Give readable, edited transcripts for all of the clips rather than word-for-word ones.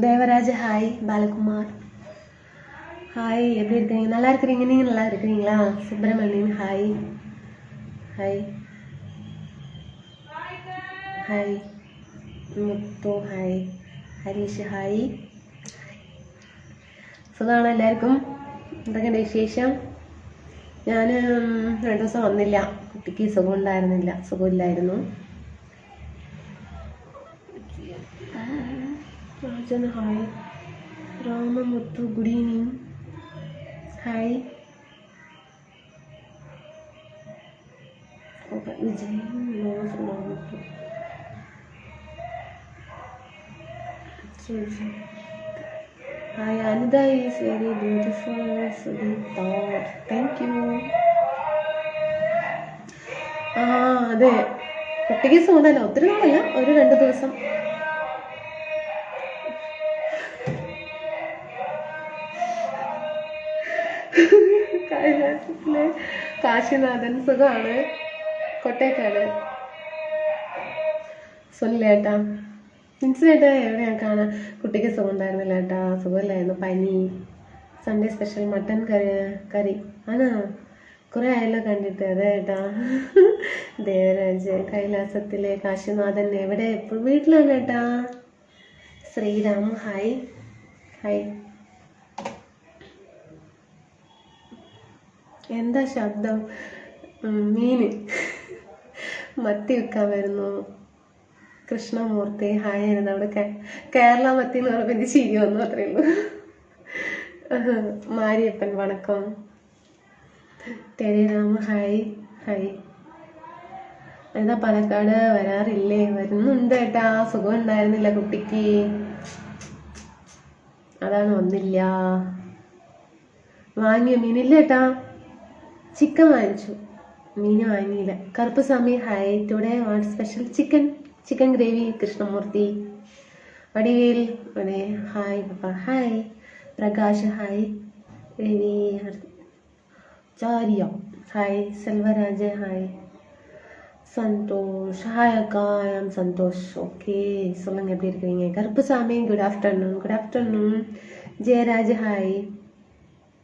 Devaraj hi. Balakumar hi. எப்படி இருக்கீங்க? நல்லா இருக்கிறீங்க? நீங்கள் நல்லா இருக்கிறீங்களா? Subramanian hi. Hi hi. Muthu hi. Harish hi. സുഖമാണോ എല്ലാവർക്കും? എന്തൊക്കെയുണ്ട് വിശേഷം? ഞാൻ 2 ദിവസം വന്നില്ല, കുട്ടിക്ക് സുഖമില്ലായിരുന്നു. Rajan hi. Ramamuthu good evening hi. Vijay Ramamuthu hi. Anitha is very beautiful. Thank you. അതെ, കുട്ടിക്ക് സുഖമല്ല, ഒത്തിരി നാളല്ല, ഒരു 2 ദിവസം. കൈലാസത്തിലെ കാശിനാഥൻ സുഖമാണ്, കൊട്ടേക്കാട്. സുനിലേട്ടാ, മിൻസിലേട്ടാ എവിടെയാണ് കാണാൻ? കുട്ടിക്ക് സുഖം ഉണ്ടായിരുന്നില്ല ഏട്ടാ, സുഖമില്ലായിരുന്നു, പനി. സൺഡേ സ്പെഷ്യൽ മട്ടൻ കറി ആണോ? കുറെ ആയല്ലോ കണ്ടിട്ട്. അതെ ഏട്ടാ. ദേവരാജ് കൈലാസത്തിലെ കാശിനാഥൻ എവിടെ? എപ്പോഴും വീട്ടിലാണ് ഏട്ടാ. ശ്രീരാം ഹായ്. ഹായ്. എന്താ ശബ്ദം? മീന് മത്തി വിൽക്കാൻ വരുന്നു. കൃഷ്ണമൂർത്തി ഹായ്. ആയിരുന്നു അവിടെ കേരള മത്തി എന്ന് പറഞ്ഞപ്പോൾ എനിക്ക് ചിരി വന്നു, അത്രയേ ഉള്ളൂ. മാരിയപ്പൻ വണക്കം. ടെലിരാം ഹായ്. ഹായ്. എന്താ പാലക്കാട് വരാറില്ലേ? വരുന്നുണ്ട് ഏട്ടാ, സുഖം ഉണ്ടായിരുന്നില്ല കുട്ടിക്ക്, അതാണ് വന്നില്ല. വാങ്ങിയോ മീനില്ല ഏട്ടാ? ചിക്കൻ വാങ്ങിച്ചു, മീന് വാങ്ങിയില്ല. Karuppu Swami hi. Today what special? Chicken gravy. Krishnamoorthy Vadivel അതെ hi Pappa hi. Prakash hi. Ravi Charya hi. Selvaraj hi. Santhosh hi அக்கா. I am Santhosh. ஓகே, சொல்லுங்க எப்படி இருக்கிறீங்க? Karuppusamy good afternoon. Jeyaraj hi.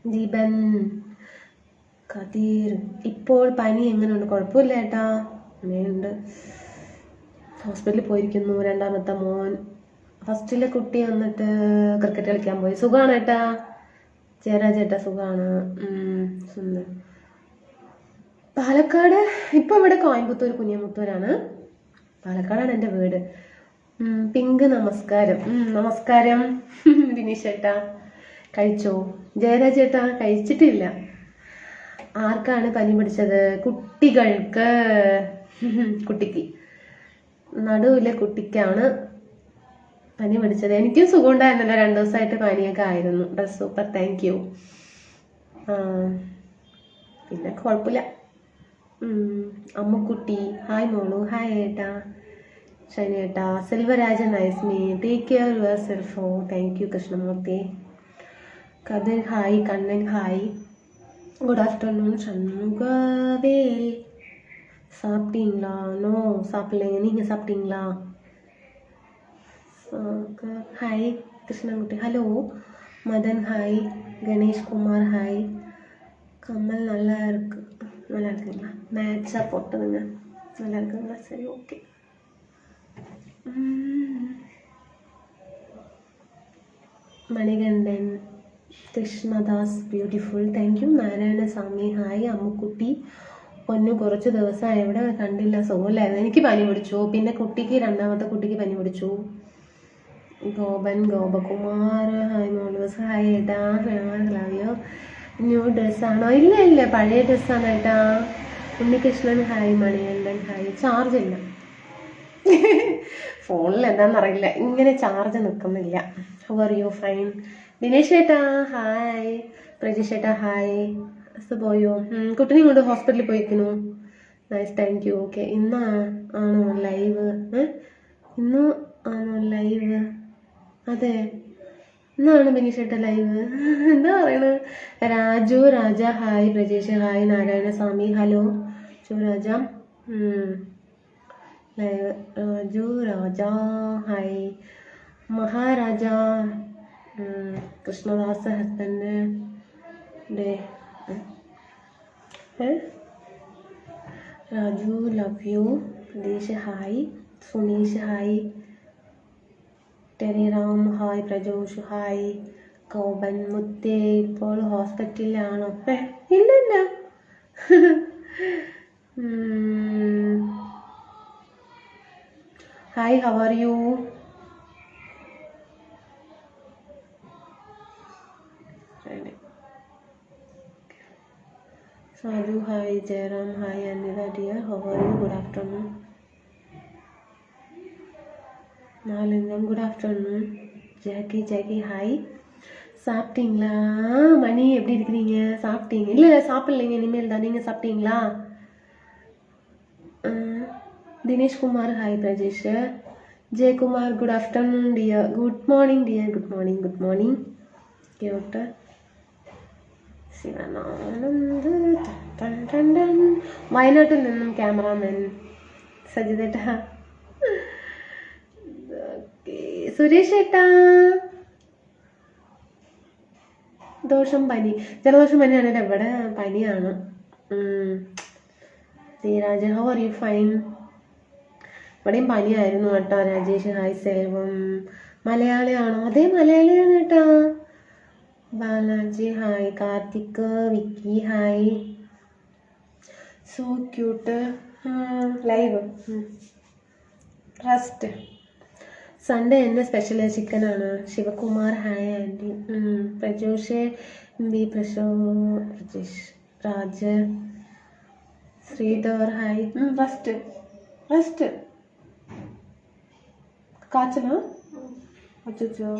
Deepan Kathir ഇപ്പോൾ പനി എങ്ങനെയുണ്ട്? കുഴപ്പമില്ല ഏട്ടാ, അങ്ങനെയുണ്ട്. ഹോസ്പിറ്റലിൽ പോയിരിക്കുന്നു. 2ാമത്തെ മോൻ. ഫസ്റ്റിലെ കുട്ടി വന്നിട്ട് ക്രിക്കറ്റ് കളിക്കാൻ പോയി. സുഖമാണ് ഏട്ടാ. ജയരാജ് ഏട്ടാ സുഖമാണ്. പാലക്കാട് ഇപ്പൊ ഇവിടെ കോയമ്പത്തൂർ കുഞ്ഞിമുത്തൂരാണ്. പാലക്കാടാണ് എൻ്റെ വീട്. പിങ്ക് നമസ്കാരം. വിനീഷ് ഏട്ടാ കഴിച്ചോ? ജയരാജ് ഏട്ടാ കഴിച്ചിട്ടില്ല. ആർക്കാണ് പനി പിടിച്ചത്? കുട്ടിക്ക് നടുവിലെ കുട്ടിക്കാണ് പനി പിടിച്ചത്. എനിക്കും സുഖം ഉണ്ടായിരുന്നില്ല, 2 ദിവസമായിട്ട് പനിയൊക്കെ ആയിരുന്നു. Super, thank you. പിന്നെ കുഴപ്പമില്ല. അമ്മുക്കുട്ടി ഹായ് മോളു. ഹായ് ഏട്ടാ. ഷൈനി ഏട്ടാ. Selvaraja nice me. Take care yourself. Thank you Krishnamoorthy. Kathir hi. Kannan hi. Good afternoon. Shanmugavel சாப்பிட்டீங்களா? நோ சாப்பிடலைங்க, நீங்கள் சாப்பிட்டீங்களா? Hi. Krishnankutty hello. Madhan hi. Ganesh Kumar hi. Kamal நல்லா இருக்குங்களா? மேட்சாக போட்டதுங்க, நல்லா இருக்குங்களா? சரி, okay. Manikandan Krishnadas beautiful. Thank you. Narayanaswamy hi. Ammukutty Ponnu കുറച്ച് ദിവസമായി എവിടെ കണ്ടില്ല, സുഖമില്ലായിരുന്നു. എനിക്ക് പനി പിടിച്ചു, പിന്നെ കുട്ടിക്ക് 2ാമത്തെ കുട്ടിക്ക് പനി പിടിച്ചു. ഗോപകുമാർ ഹായ്. മോളൂസ് ഹായ് ഏട്ടാ. ലവ്യോ. ന്യൂ ഡ്രസ്സാണോ? ഇല്ല പഴയ ഡ്രസ്സാണ് ഏട്ടാ. Unnikrishnan hi. Manikandan hi. Charge ഇല്ല ഫോണിൽ, എന്താണെന്നറിയില്ല, ഇങ്ങനെ ചാർജ് നിൽക്കുന്നില്ല. How are you? Fine. Dinesh ഏട്ടാ ഹായ്. പ്രജീഷ് ഏട്ടാ ഹായ്. പോയോ? കുട്ടിനെ കൊണ്ട് ഹോസ്പിറ്റലിൽ പോയിരിക്കുന്നു. Nice, thank you. ഓക്കെ, ആണോ ലൈവ്? അതെ, ഇന്നാണ് ബിനീഷ് ഏട്ടാ ലൈവ്. എന്താ പറയണത്? Raju Raja hi. Prajeesh hi. Narayanaswamy hello. Raja live. Raju Raja hi. Maharaja Krishnadas husband day Raju love you Pratheesh hi Suneesh hi Teriram hi Prajosh hi Kopan മുത്തേ ഇപ്പോൾ ഹോസ്പിറ്റലിലാണോ ഇല്ല hi how are you Saju hi Jayaram hi Anitha dear how are you good afternoon நாலுங்கம் குட் ஆஃப்டர்நூன் ஜாக்கி ஹாய் சாப்பிட்டீங்களா மணி எப்படி இருக்கிறீங்க சாப்பிட்டீங்க இல்லை சாப்பிட்லைங்க இனிமேல் தான் நீங்கள் சாப்பிட்டீங்களா Dineshkumar hi Prajesh Jayakumar good afternoon dear good morning dear good morning കേട്ടോ ശിവനാനന്ദ് വയനാട്ടിൽ നിന്നും ക്യാമറാമാൻ സജിതേട്ടാ സുരേഷ് ഏട്ടാ ജലദോഷം പനിയാണ് ഇവിടെ പനിയാണ് Dheeraj how are you fine ഇവിടെയും പനിയായിരുന്നു കേട്ടോ രാജേഷ് ഹായ് സെൽവം മലയാളിയാണോ അതെ മലയാളിയാണ് കേട്ടോ Balaji hi Karthik Vicky hi so cute live rest Sunday എൻ്റെ സ്പെഷ്യൽ ചിക്കനാണ് Sivakumar hi aunty Prajosh B Prajesh Raj Sreedhar hi rest കാച്ചലോ അച്ചോ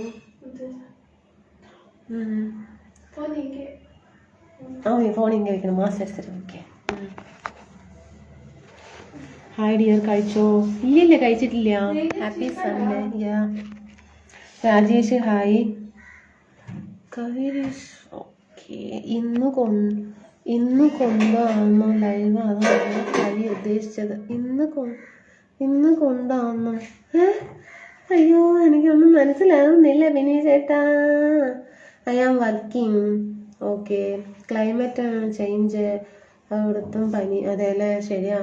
ഫോൺ ഇങ്ങനെ വെക്കണം മാസ്റ്റർ എടുത്തിട്ട് ഓക്കെ ഹായ് ഡിയർ കഴിച്ചോ ഇല്ല കഴിച്ചിട്ടില്ല happy Sunday Rajesh hi Kaviresh okay ഇന്ന് കൊണ്ടാണോ ലൈവ് അതാണ് കഴി ഉദ്ദേശിച്ചത് ഇന്ന് കൊണ്ടാണോ അയ്യോ എനിക്കൊന്നും മനസ്സിലാകുന്നില്ല വിനീത് ചേട്ടാ I am working okay climate change അവിടുത്തും പനി അതെല്ലേ ശരിയാ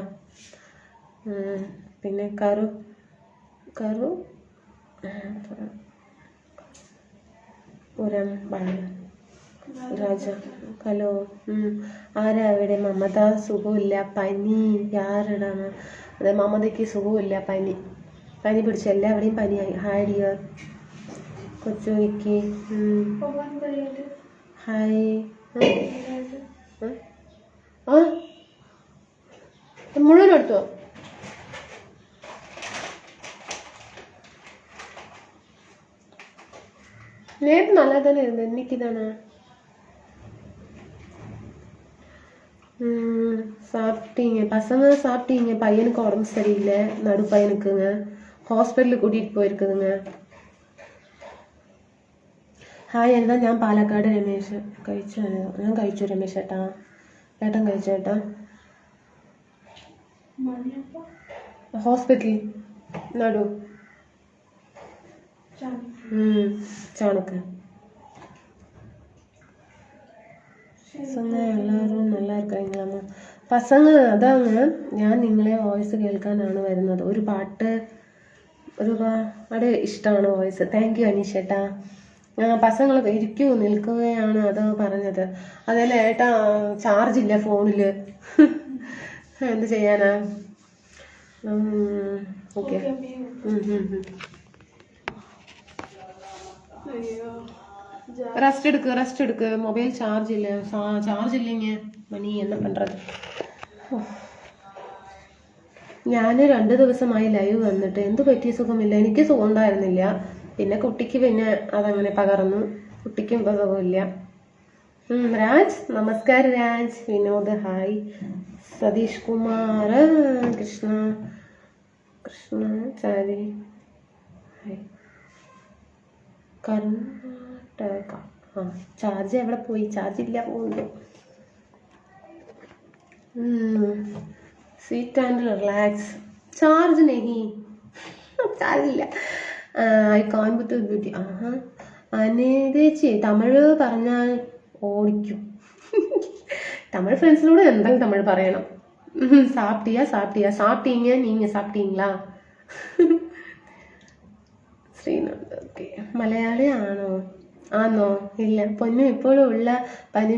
പിന്നെ കറു പുരം രാജ ഹലോ ആരാ അവിടെ മമത സുഖമില്ല പനി യാറിടാണ് അതെ മമതയ്ക്ക് സുഖമില്ല പനി പിടിച്ച എല്ലാവിടെയും പനിയായി ഹായ് ഡിയർ കൊച്ചു വിക്കി ഹായ് മുഴുവൻ എടുത്തോ நேற்று நல்லா தானே இருந்தேன் இன்னைக்கு தானே சாப்பிட்டீங்க பசங்க சாப்பிட்டீங்க பையனுக்கு உடம்பு சரியில்லை நடு பையனுக்குங்க ഹോസ്പിറ്റലിൽ കൂട്ടിയിട്ട് പോയിരിക്കുന്നുங்க ഹായ് എന്താ ഞാൻ പാലക്കാട് രമേശ് ഞാൻ കഴിച്ചു രമേശ് ഏട്ടാ കഴിച്ചു ഏട്ടാ ഹോസ്പിറ്റലിൽ നടു ചാണക്ക് പസങ്ങ എല്ലാവരും നല്ല ഇരിക്കാങ്ങ പസങ്ങ അതാങ്ങ ഞാൻ നിങ്ങളെ വോയിസ് കേൾക്കാനാണ് വരുന്നത് ഒരു പാട്ട് ഒരുപാട് ഇഷ്ടമാണ് വോയിസ് താങ്ക് യു അനീഷേട്ടാ പസങ്ങൾ നിൽക്കുകയാണ് അത് പറഞ്ഞത് അതല്ലേ ഏട്ടാ ചാർജ് ഇല്ല ഫോണിൽ എന്ത് ചെയ്യാനാ ഓക്കെ റെസ്റ്റ് എടുക്ക് മൊബൈൽ ചാർജ് ഇല്ലെങ്കിൽ മണി என்ன പண்றது ഞാൻ 2 ദിവസമായി ലൈവ് വന്നിട്ട് എന്ത് പറ്റിയ സുഖമില്ല എനിക്ക് സുഖം ഉണ്ടായിരുന്നില്ല പിന്നെ കുട്ടിക്ക് പിന്നെ അതങ്ങനെ പകർന്നു കുട്ടിക്കും സുഖമില്ല രാജ് നമസ്കാരം Raj Vinod hi Satheesh Kumar Krishnachari hi Karnataka charge എവിടെ പോയി ചാർജ് ഇല്ല പോകുന്നു സിറ്റ് ആൻഡ് റിലാക്സ് ചാർജ് നെഹി ചാർജ് ഇല്ല ഐ കോയമ്പത്തൂർ ബ്യൂട്ടി. ആഹാ അനേതേച്ചി തമിഴ് പറഞ്ഞാൽ ഓടിക്കും. തമിഴ് ഫ്രണ്ട്സിനോട് എന്തായാലും തമിഴ് പറയണം. സാപ്പിട്ടിയാ സാപ്പിട്ടിയാ സാപ്പിട്ടീங்க നീங்க സാപ്പിട്ടീங்களா? ശ്രീനന്ദ ഓക്കെ. മലയാളി ആണോ? ആന്നോ? ഇല്ല പൊന്നു ഇപ്പോഴും ഉള്ള പനി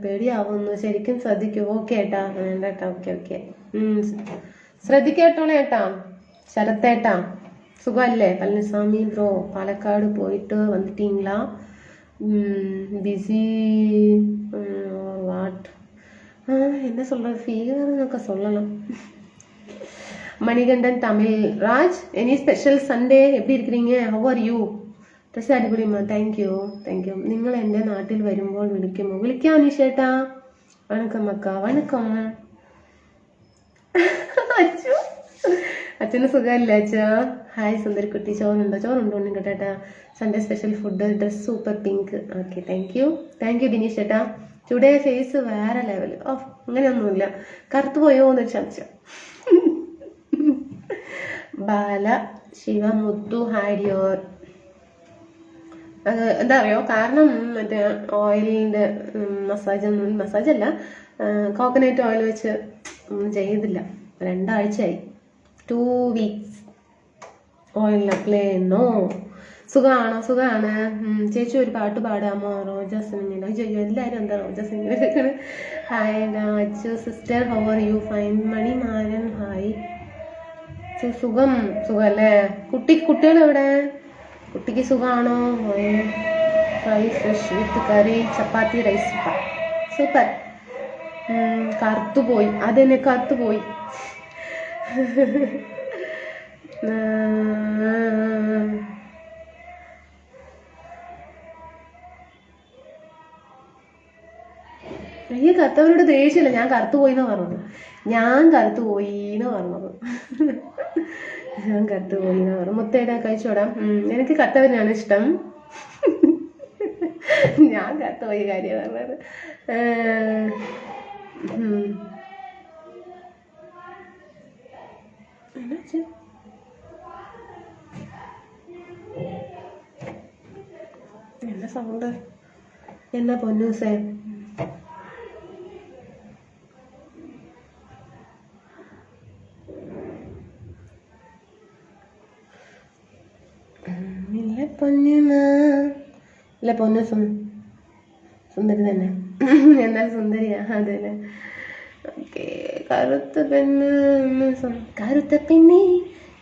പേടിയാവുന്നു, ശരിക്കും ശ്രദ്ധിക്കൂ. ഓക്കെ ഏട്ടാ വേണ്ട ഏട്ടാ. ഓക്കെ ഓക്കെ ശ്രദ്ധിക്കേട്ടോളെ ഏട്ടാ. ശരത്തേട്ടാ സുഖമല്ലേ? പളനിസ്വാമി ബ്രോ പാലക്കാട് പോയിട്ട് വന്നിട്ടീங்களா? பிஸி வாட் என்ன சொல்கிறது, ஃபீவர்னு சொல்லலாம். Manikandan Tamil. Raj any special Sunday, எப்படி இருக்கிறீங்க? How are you? ഡ്രസ് അടിപൊളിയുമ്മ. Thank you thank you. നിങ്ങൾ എൻ്റെ നാട്ടിൽ വരുമ്പോൾ വിളിക്കുമോ? വിളിക്കാം നിഷേട്ടാ. വണക്കം അക്ക. വണക്കം അച്ചു. അച്ഛന് സുഖമല്ലേ അച്ഛാ? ഹായ് സുന്ദരിക്കുട്ടി. ചോറുണ്ടോ? ചോറുണ്ടോ ഉണ്ണി കേട്ടാ. Sunday special food, dress super pink. Okay thank U Dinesh ചേട്ടാ. ടുഡേ ഫേസ് വേറെ ലെവൽ. ഓ അങ്ങനെയൊന്നുമില്ല, കറുത്തു പോയോ എന്നൊരു സംശയം. ബാല ശിവമുത്തു ഹാഡിയോർ. എന്താ അറിയോ കാരണം, മറ്റേ ഓയിലിൻ്റെ മസാജല്ല, കോക്കനട്ട് ഓയിൽ വെച്ച് ഒന്നും ചെയ്തില്ല. 2 ആഴ്ചയായി. 2 വീക്സ് ഓയിൽ അപ്ലൈ ചെയ്യുന്നു. സുഖമാണോ? സുഖമാണ് ചേച്ചി. ഒരു പാട്ട് പാടാമോ? റോജ സിനിമ ചെയ്യോ? എല്ലാവരും എന്താ റോജ സിനിമ കേൾക്കണേ? Hi Achu sister, how are you? Fine. Manimaran hi. സുഖം. സുഖമല്ലേ? കുട്ടികൾ എവിടെ? കുട്ടിക്ക് സുഖമാണോ? Fry fish with curry, chapati, rice. Super. കറുത്തുപോയി. അതെന്നെ കറുത്തുപോയി. ഈ കറുത്തവരോട് ദേഷ്യമില്ല. ഞാൻ കറുത്തുപോയിന്ന് പറഞ്ഞത്. ഞാൻ കറുത്തുപോയിന്ന് പറഞ്ഞത്. മുത്തേടാ കഴിച്ചോടാ. എനിക്ക് കറുത്തവനാണ് ഇഷ്ടം. ഞാൻ കറുത്തുപോയി കാര്യം പറഞ്ഞത്. എന്താ സൗണ്ട്? എന്നാ പൊന്നൂസേ? ഇല്ല പൊന്നു സുന്ദരി തന്നെ. എന്നാൽ സുന്ദരിയാ. അതല്ലേ. ഓക്കെ. കറുത്ത പെണ്ണെ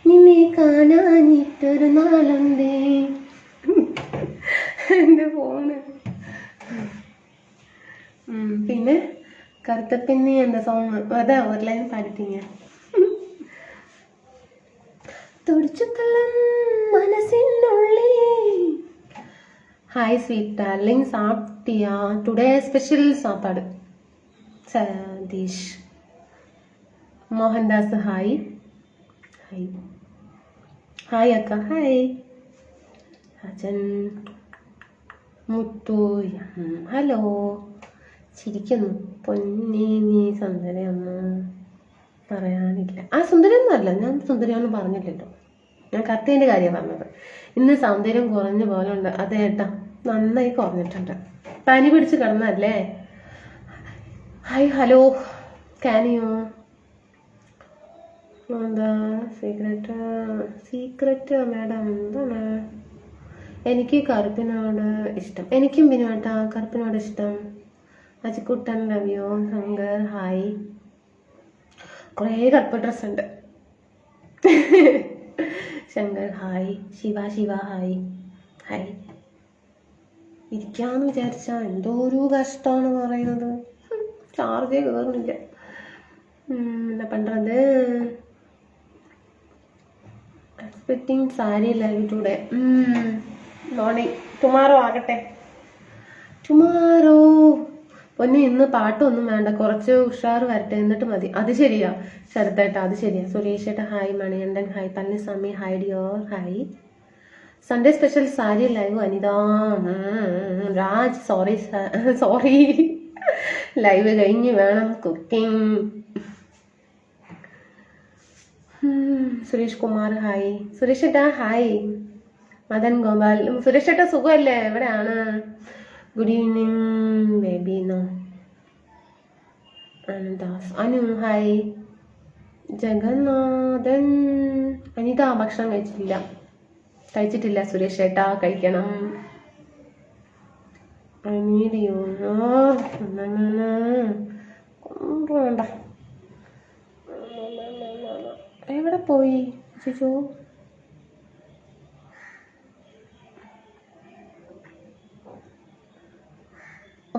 നിന്നെ കാണാനിട്ടൊരു നാളുണ്ടേ. എൻ്റെ ഫോണ്. പിന്നെ കറുത്ത പെണ്ണെ എന്താ സോങ്? അതാ ഒരു ലൈൻ പാടിട്ടീங்க. തുടിച്ചുകൊള്ളും മനസ്സിനുള്ളിൽ. ഹായ് സ്വീറ്റ് ഡാർലിംഗ്, സാപ്പിട്ടിയാ? ടുഡേ സ്പെഷ്യൽ സാപ്പാട്. Satheesh Mohandas hi. Hi hi അക്ക. ഹായ് അജൻ മുത്തു. ഹലോ. ചിരിക്കുന്നു. പൊന്നി നീ സുന്ദരിയൊന്നും പറയാനില്ല. സുന്ദരിയൊന്നും അല്ല, ഞാൻ സുന്ദരിയൊന്നും പറഞ്ഞില്ലല്ലോ. ഞാൻ കത്തേൻ്റെ കാര്യമാണ് പറഞ്ഞത്. ഇന്ന് സൗന്ദര്യം കുറഞ്ഞ പോലെ ഉണ്ട്. അതേട്ടാ നന്നായി കുറഞ്ഞിട്ടുണ്ട്. പനി പിടിച്ച് കിടന്നല്ലേ? Hi hello. ക്യാനിയോ? എന്താ സീക്രറ്റ് മാഡം? എന്താണ്? എനിക്ക് കറുപ്പിനോട് ഇഷ്ടം. എനിക്കും ബിനുവേട്ടാ കറുപ്പിനോട് ഇഷ്ടം. Ajikuttan love you. Shankar hi. കുറേ കറുപ്പ് ഡ്രസ് ഉണ്ട്. Shankar hi. Siva hi. Hi. ഇരിക്കാന്ന് വിചാരിച്ചാ എന്തോ ഒരു കഷ്ടമാണ് പറയുന്നത്. ചാർജേ കയറുന്നില്ല. എന്നാ പണ്ടത് expecting sari live today. Morning. Tomorrow ആകട്ടെ. ടുമാറോ. പൊന്നു ഇന്ന് പാട്ടൊന്നും വേണ്ട, കുറച്ച് ഉഷാർ വരട്ടെ എന്നിട്ട് മതി. അത് ശരിയാ ശരത്തേട്ടാ, അത് ശരിയാ. സുരേഷ് ഏട്ടാ hi. Manikandan hi. Palaniswami hi Dior hi. Sunday special sari live Anita. Raj sorry live കഴിഞ്ഞ് വേണം കുക്കിംഗ്. സുരേഷ് കുമാർ ഹായ്. സുരേഷ് ഏട്ടാ ഹായ്. മദൻ ഗോപാൽ. സുരേഷ് ചേട്ടാ സുഖമല്ലേ? എവിടെയാണ്? Good evening baby. Das Anu hi. Jagannathan. Anita ഭക്ഷണം കഴിച്ചിട്ടില്ല സുരേഷ് ചേട്ടാ, കഴിക്കണം. എവിടെ പോയി ചേച്ചോ?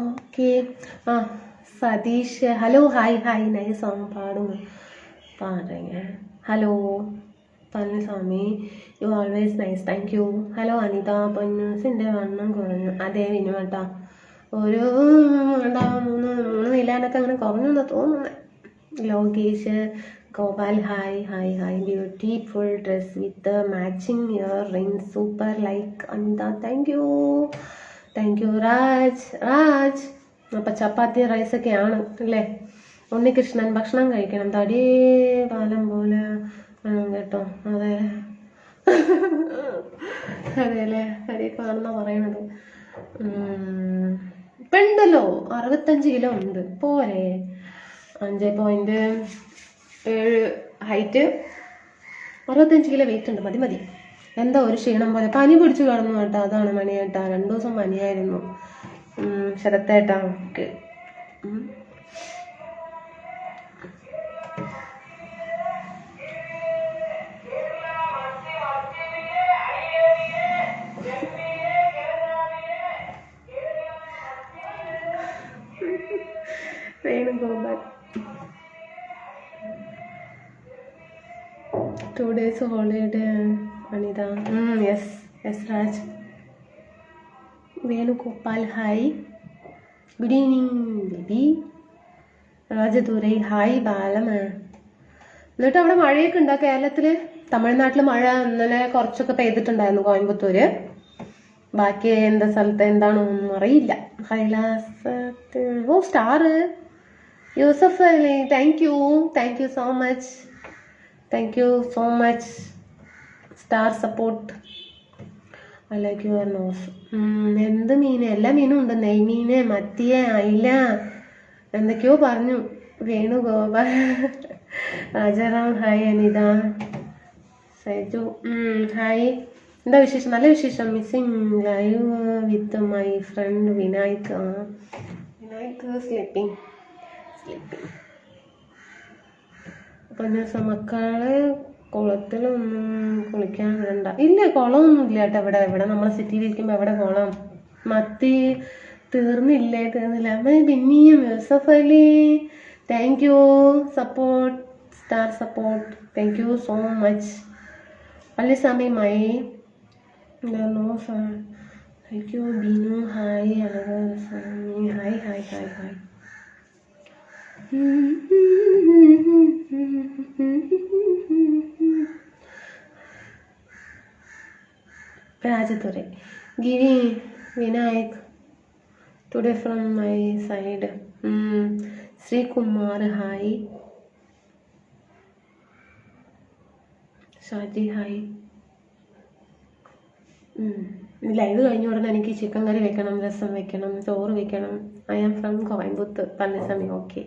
ഓക്കെ. ആ Satheesh hello hi hi. Nice song പാടുங்க. Hello Palaniswamy you always nice. Thank you. Hello Anitha. പൊന്നൂസിൻ്റെ വണ്ണം കുറഞ്ഞു. അതെ വിനു കേട്ടോ, ഒരു 3 കിലോനൊക്കെ അങ്ങനെ കുറഞ്ഞെന്ന് തോന്നുന്നത്. Lokesh Gopal hi hi hi. Beautiful dress with matching earring super like Anita. Thank you Raj. Appam chapati റൈസൊക്കെയാണ് അല്ലേ? ഉണ്ണികൃഷ്ണൻ ഭക്ഷണം കഴിക്കണം, തടി പാലം പോലെ കേട്ടോ. അതെ അല്ലേ, തടിയൊക്കെ ആണെന്നാ പറയണത്. ഇപ്പം ഉണ്ടല്ലോ 65 കിലോ ഉണ്ട്, പോരെ? 5.7 ഹൈറ്റ്, 65 കിലോ വെയിറ്റ് ഉണ്ട്. മതി. എന്താ ഒരു ക്ഷീണം പോലെ, പനി പിടിച്ചു കിടന്നു കേട്ടോ. അതാണ് മണിയേട്ടാ, 2 ദിവസം പനിയായിരുന്നു. ശരത്തേട്ടാ okay. Venugopal 2 days holiday Anitha. Yes Raj. Venugopal hi. Good evening baby. Rajadurai hi. Balam. എന്നിട്ട് അവിടെ മഴയൊക്കെ ഉണ്ടോ കേരളത്തിൽ? തമിഴ്നാട്ടിൽ മഴ ഇന്നലെ കുറച്ചൊക്കെ പെയ്തിട്ടുണ്ടായിരുന്നു, കോയമ്പത്തൂര്. ബാക്കി എന്താ സ്ഥലത്ത് എന്താണോന്നും അറിയില്ല. കൈലാസത്ത് star Yusuf Ali. Thank you so much star support. I like your nose. എന്ത് മീൻ? എല്ലാ മീനും ഉണ്ട്. നെയ്മീന്, മത്തിയ, അയില, എന്തൊക്കെയോ പറഞ്ഞു. വേണുഗോപാൽ. രാജാറാം ഹായ്. അനിത സൈജു ഹായ്. എന്താ വിശേഷം? നല്ല വിശേഷം. Missing live with my friend Vinayak. Sleeping. അപ്പം മക്കളെ കുളത്തിലൊന്നും കുളിക്കാൻ വിടണ്ട. ഇല്ല, കുളമൊന്നും ഇല്ല കേട്ടോ ഇവിടെ നമ്മൾ സിറ്റിയിലിരിക്കുമ്പോൾ എവിടെ കുളം? മത്തി തീർന്നില്ല. പിന്നെയും Yusuf Ali thank you support, star support. Thank you so much. Palliswamy my thank you. Binu hi. Azhagaswamy hi. Rajathurai Giri Vinayak today from my side. Sreekumar hi. Shaji hi. Live കഴിഞ്ഞ ഉടനെ എനിക്ക് ചിക്കൻ കറി വെക്കണം, രസം വെക്കണം, ചോറ് വെക്കണം. I am from Coimbatore. Palaniswamy okay.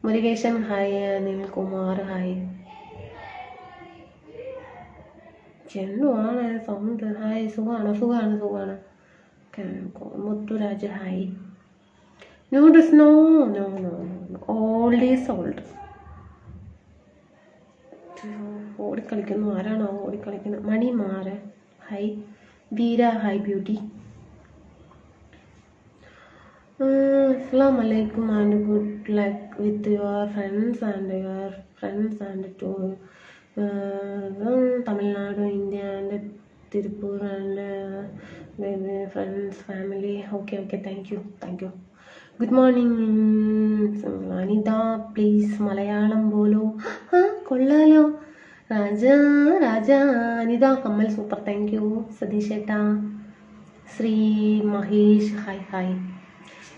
Murukesan hi. Anilkumar hi. ചെല്ലുവാണ് സൗണ്ട്. ഹായ്. സുഖമാണ്. Muthuraj hi. No old is old. ഓടിക്കളിക്കുന്നു. ആരാണോ ഓടിക്കളിക്കുന്നത്? Manimaran hi. Veera hi. Beauty. Assalamu alaikum and good luck with your friends and to Tamil Nadu, India and Tirupur and friends, family. Okay, thank you. Good morning Anita, please Malayalam bolo. Kollalo. Raja Anita Kamal super. Thank you. Sadish Etta. Sri Mahesh hi.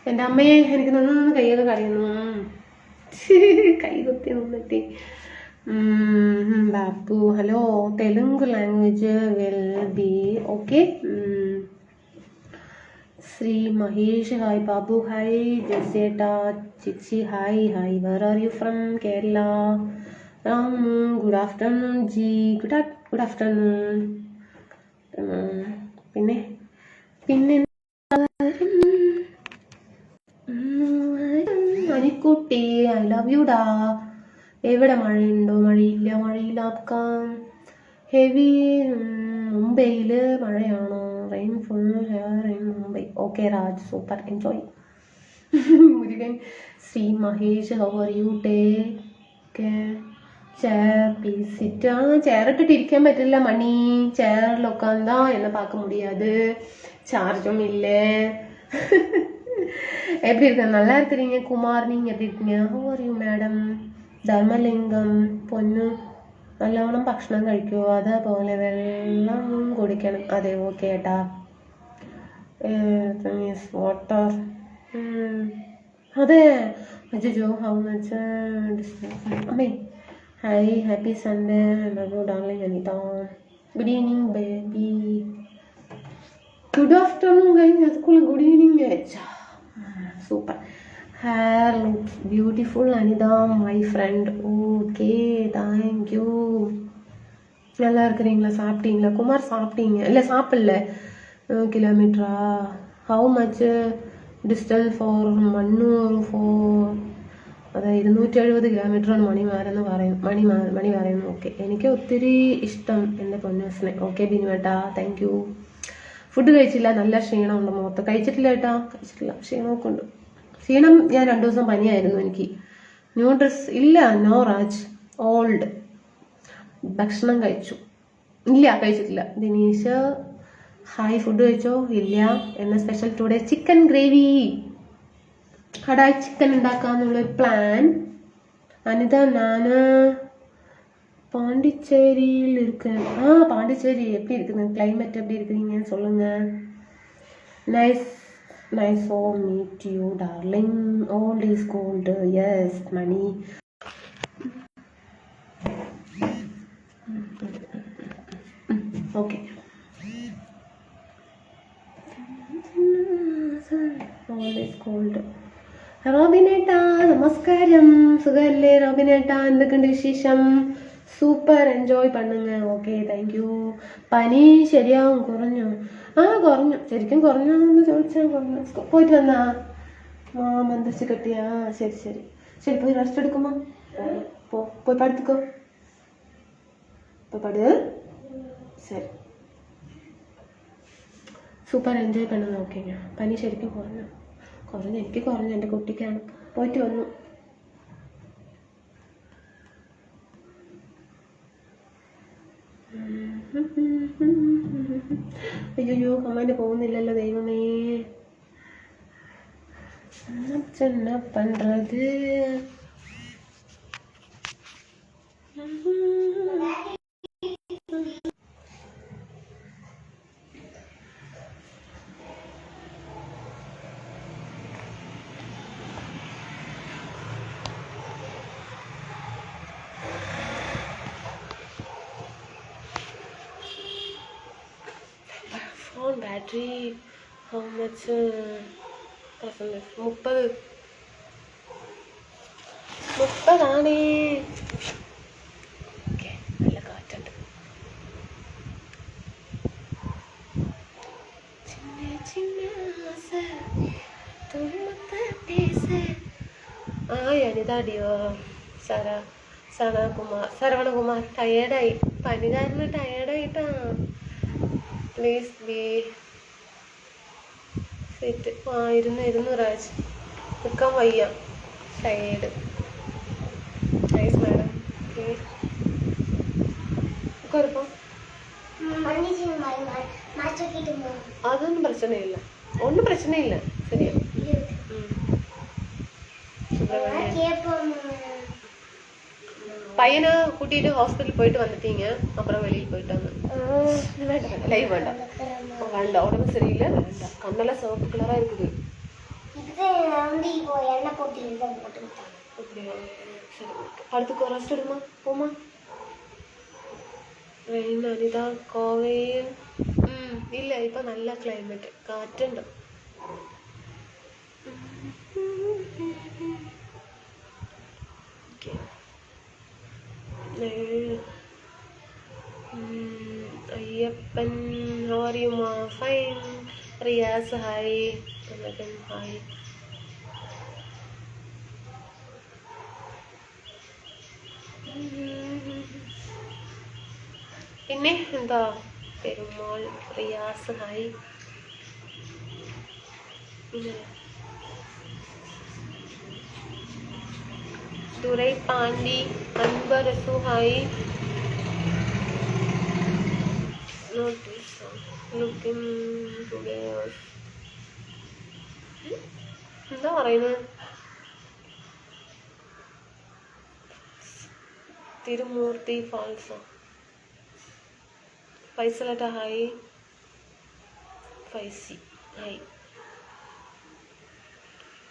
എൻ്റെ അമ്മയെ എനിക്ക് നന്നായി കൈയൊക്കെ കറിയുന്നു. കൈ കുത്തി നിന്നെത്തി. Babu, hello. Telugu language will be okay. Sri Mahesh, hi. Babu, hi. Joseta, Chichi, hi. Hi. Where are you from? Kerala. Good afternoon, G. Good afternoon. പിന്നെ Anikutty, I love U ഡാ. എവിടെ മഴയുണ്ടോ? മഴയില്ലാക്കാം. ഹെവി മുംബൈയിൽ മഴയാണോ? Rain full rain Mumbai. Okay Raj, super, enjoy. Murugan, Shri Mahesh, how are U? Chair please sit. Chair ഇട്ടിട്ട് ഇരിക്കാൻ പറ്റില്ല മണി. ചെയറിൽ ഉட்காந்தா என்ன பார்க்க முடியாது. சார்ஜும் இல்லை. எப்படி இருக்க? நல்லா இருக்கிறீங்க. குமார், நீங்க எப்படி இருக்கீங்க? How are you madam? Dharmalingam, Ponnu, നല്ലവണ്ണം ഭക്ഷണം കഴിക്കൂ, അതേപോലെ വെള്ളം കുടിക്കണം. അതെ, ഓക്കെ ഏട്ടാ. വാട്ടർ. അതെ, അജോ, ഹൗ മച്ച് അമ്മേ. Hi, happy Sunday. Love you darling Anitha. Good evening baby. Good afternoon കഴിഞ്ഞ് അതുക്കുള്ള ഗുഡ് ഈവനിങ് അയച്ചാ. Super. Hair looks beautiful, Anida, my friend. Okay, thank you. நல்லா இருக்கிறீங்களா? சாப்பிட்டீங்களா? குமார் சாப்பிட்டீங்க? இல்லை சாப்பிடல. கிலோமீட்டரா? How much distance for Mannur for? അതെ, 270 കിലോമീറ്ററാണ് മണി പറയുന്നു. ഓക്കെ, എനിക്ക് ഒത്തിരി ഇഷ്ടം എൻ്റെ പൊന്നൂസിനെ. ഓക്കെ ബിനുവേട്ടാ, താങ്ക് യു. ഫുഡ് കഴിച്ചില്ല, നല്ല ക്ഷീണമുണ്ട് മുഖത്ത്. കഴിച്ചിട്ടില്ല ഏട്ടാ, കഴിച്ചിട്ടില്ല. ക്ഷീണമൊക്കെ ഉണ്ട്. ക്ഷീണം, ഞാൻ 2 ദിവസം പനിയായിരുന്നു എനിക്ക്. ന്യൂ ഡ്രസ് ഇല്ല. No Raj, old. ഭക്ഷണം കഴിച്ചു? ഇല്ല, കഴിച്ചിട്ടില്ല. ദിനീഷ്, ഹായ്, ഫുഡ് കഴിച്ചോ? ഇല്ല. എന്ന special today chicken gravy. Kadai chicken ഉണ്ടാക്കാന്നുള്ളൊരു പ്ലാൻ. അനിത, ഞാന് பாண்டிச்சேரியில் இருக்கேன். பாண்டிச்சேரி எப்படி இருக்குது? கிளைமேட் எப்படி இருக்குறீங்க சொல்லுங்க. Nice to meet you, darling. All is gold. Yes, money. Okay. All is gold. റോബിനേട്ടാ, നമസ്കാരം. സുഖല്ലേ റോബിനേട്ടാ? എന്തൊക്കെയുണ്ട് വിശേഷം? സൂപ്പർ, എൻജോയ് പണ്ണുങ്ങ. Okay, thank you. പനി ശരിയാവും? കുറഞ്ഞോ? കുറഞ്ഞു. ശരിക്കും കുറഞ്ഞോന്ന് ചോദിച്ചാൽ കുറഞ്ഞു. പോയിട്ട് വന്നാ മന്ത്രിച്ച് കെട്ടിയാ? ശരി, പോയി റെസ്റ്റ് എടുക്കുമ്പോ പോയി പടുത്തിക്കോ. പട്. ശരി, സൂപ്പർ, എൻജോയ് പണ്ണുങ്ങ. ഓക്കെ, പനി ശരിക്കും കുറഞ്ഞു. എനിക്ക് കുറഞ്ഞു, എൻ്റെ കുട്ടിക്കാണ്. പോയിട്ട് വന്നു. അയ്യോ, കമാൻഡ് പോകുന്നില്ലല്ലോ ദൈവമേ. ചെന്ന പണ്ടത്. Phone battery how much percentage? 30 okay, നല്ല കാറ്റുണ്ട്. അനിതാടിയോ? ശരവണകുമാർ, ടയേർഡായി. പനി കാരണം ടയേർഡായിട്ടാ. Please be set. ഇരുന്നു രാജ്, നിൽക്കാൻ വയ്യ, ടയേർഡ്. Nice madam. കുഴപ്പം അതൊന്നും പ്രശ്നമില്ല, ഒന്നും പ്രശ്നമില്ല. ശരിയാ. பையனை கூட்டிட்டு ஹாஸ்பிட்டல் போயிட்டு வந்துட்டீங்க, அப்புறம் வெளியில் போயிட்டு வந்து வேண்டாம் லைவ் வேண்டாம் உடம்பு சரியில்லை, வேண்டாம். கண்ணெல்லாம் சிவப்பு கலராக இருக்குது. അടുത്ത് റെസ്റ്റ് എടുക്കുമ്പോ പോമാ അനിത കോവയിൽ ഇല്ല ഇപ്പൊ നല്ല ക്ലൈമറ്റ് കാറ്റുണ്ട് Ayyappan how are you ma fine Riyas hi hi പിന്നെ എന്താ പെരുമാൾ റിയാസ് ഹായ് ദുരൈ പാണ്ടി അൻവർ അസു ഹായ് looking today എന്താ പറയുന്നത് തിരുമൂർത്തി ഫാൾസോ ഫൈസലട്ട ഹായ് ഫൈസി ഹായ്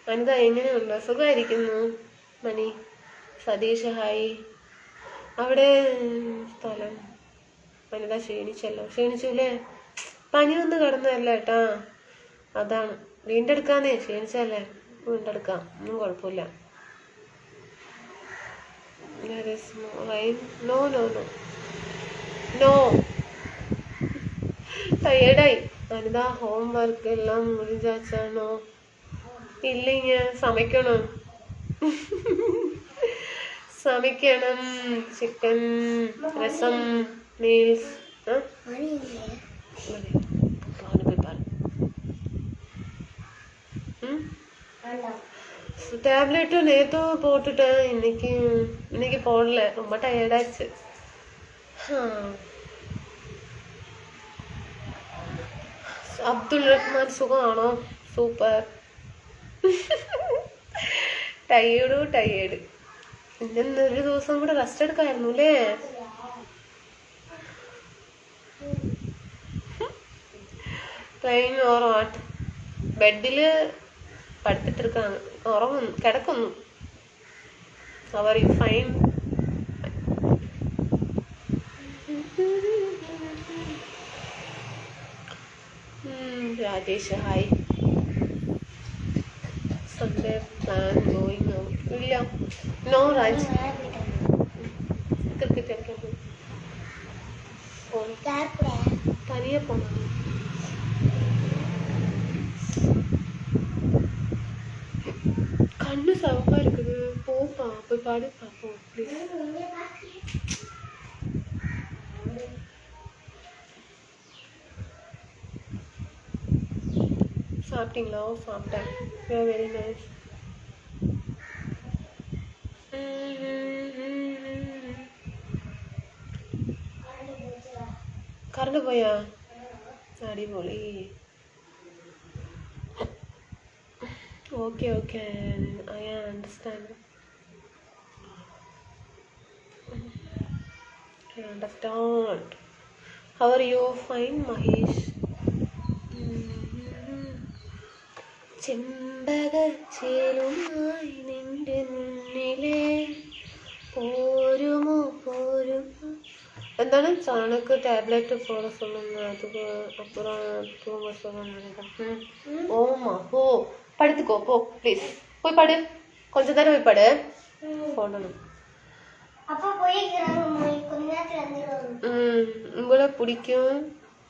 അനിത എങ്ങനെയുണ്ട് സുഖമായിരിക്കുന്നു മണി സതീഷ് ഹായ് അവിടെ സ്ഥലം വനിത ക്ഷീണിച്ചല്ലേ പനി വന്ന് കിടന്നതല്ല ഏട്ടാ അതാണ് വീണ്ടെടുക്കാന്നേ ക്ഷീണിച്ചല്ലേ വീണ്ടെടുക്കാം ഒന്നും കുഴപ്പമില്ല നോ നോ നോ നോ ടയേർഡായി വനിത ഹോം വർക്ക് എല്ലാം മുറിച്ചാണോ ഇല്ല സமைക്കണം ചിക്കൻ രസം മീൽസ് டேப்லெட்டு நேற்று போட்டுட்டேன் இன்னைக்கு போடல ரொம்ப டயர்டாச்சு അബ്ദുൾ റഹ്മാൻ സുഖമാണോ സൂപ്പർ ടയേർഡ് ഇന്നൊരു ദിവസം കൂടെ റെസ്റ്റ് എടുക്കായിരുന്നു അല്ലേ ട്രെയിൻ ഓർവാട്ട് ബെഡില് പടുത്തിട്ടിരിക്കാണ് ഉറങ്ങുന്നു കിടക്കുന്നു അവർ fine Rajesh hi Sunday plan going out ഇല്ല നോ രാജ് ക്രിക്കറ്റ് കളിക്കാൻ തനിയെ പോണം கண்ணு சவப்பா இருக்குது போப்பா போய் பாடு பார்ப்போம் ப்ளீஸ் சாப்பிட்டீங்களா சாப்பிட்டேன் வெரி நைஸ் കറണ്ട് പോയാ അടിപൊളി Okay, I understand. How are you? Fine, Mahesh. ചെമ്പകച്ചേലുമായി നിന്റെ മുന്നിലെ പോരുമോ എന്താണ് ചാണക്ക് ടാബ്ലറ്റ് പോட சொல்லுங்க அதுக்கு அப்புறம் தூங்க சொல்லுங்க ஓமா போ படுத்துக்கோ போ ப்ளீஸ் போய் படு கொஞ்ச நேரம் போய் படு போடணும் உங்களை பிடிக்கும்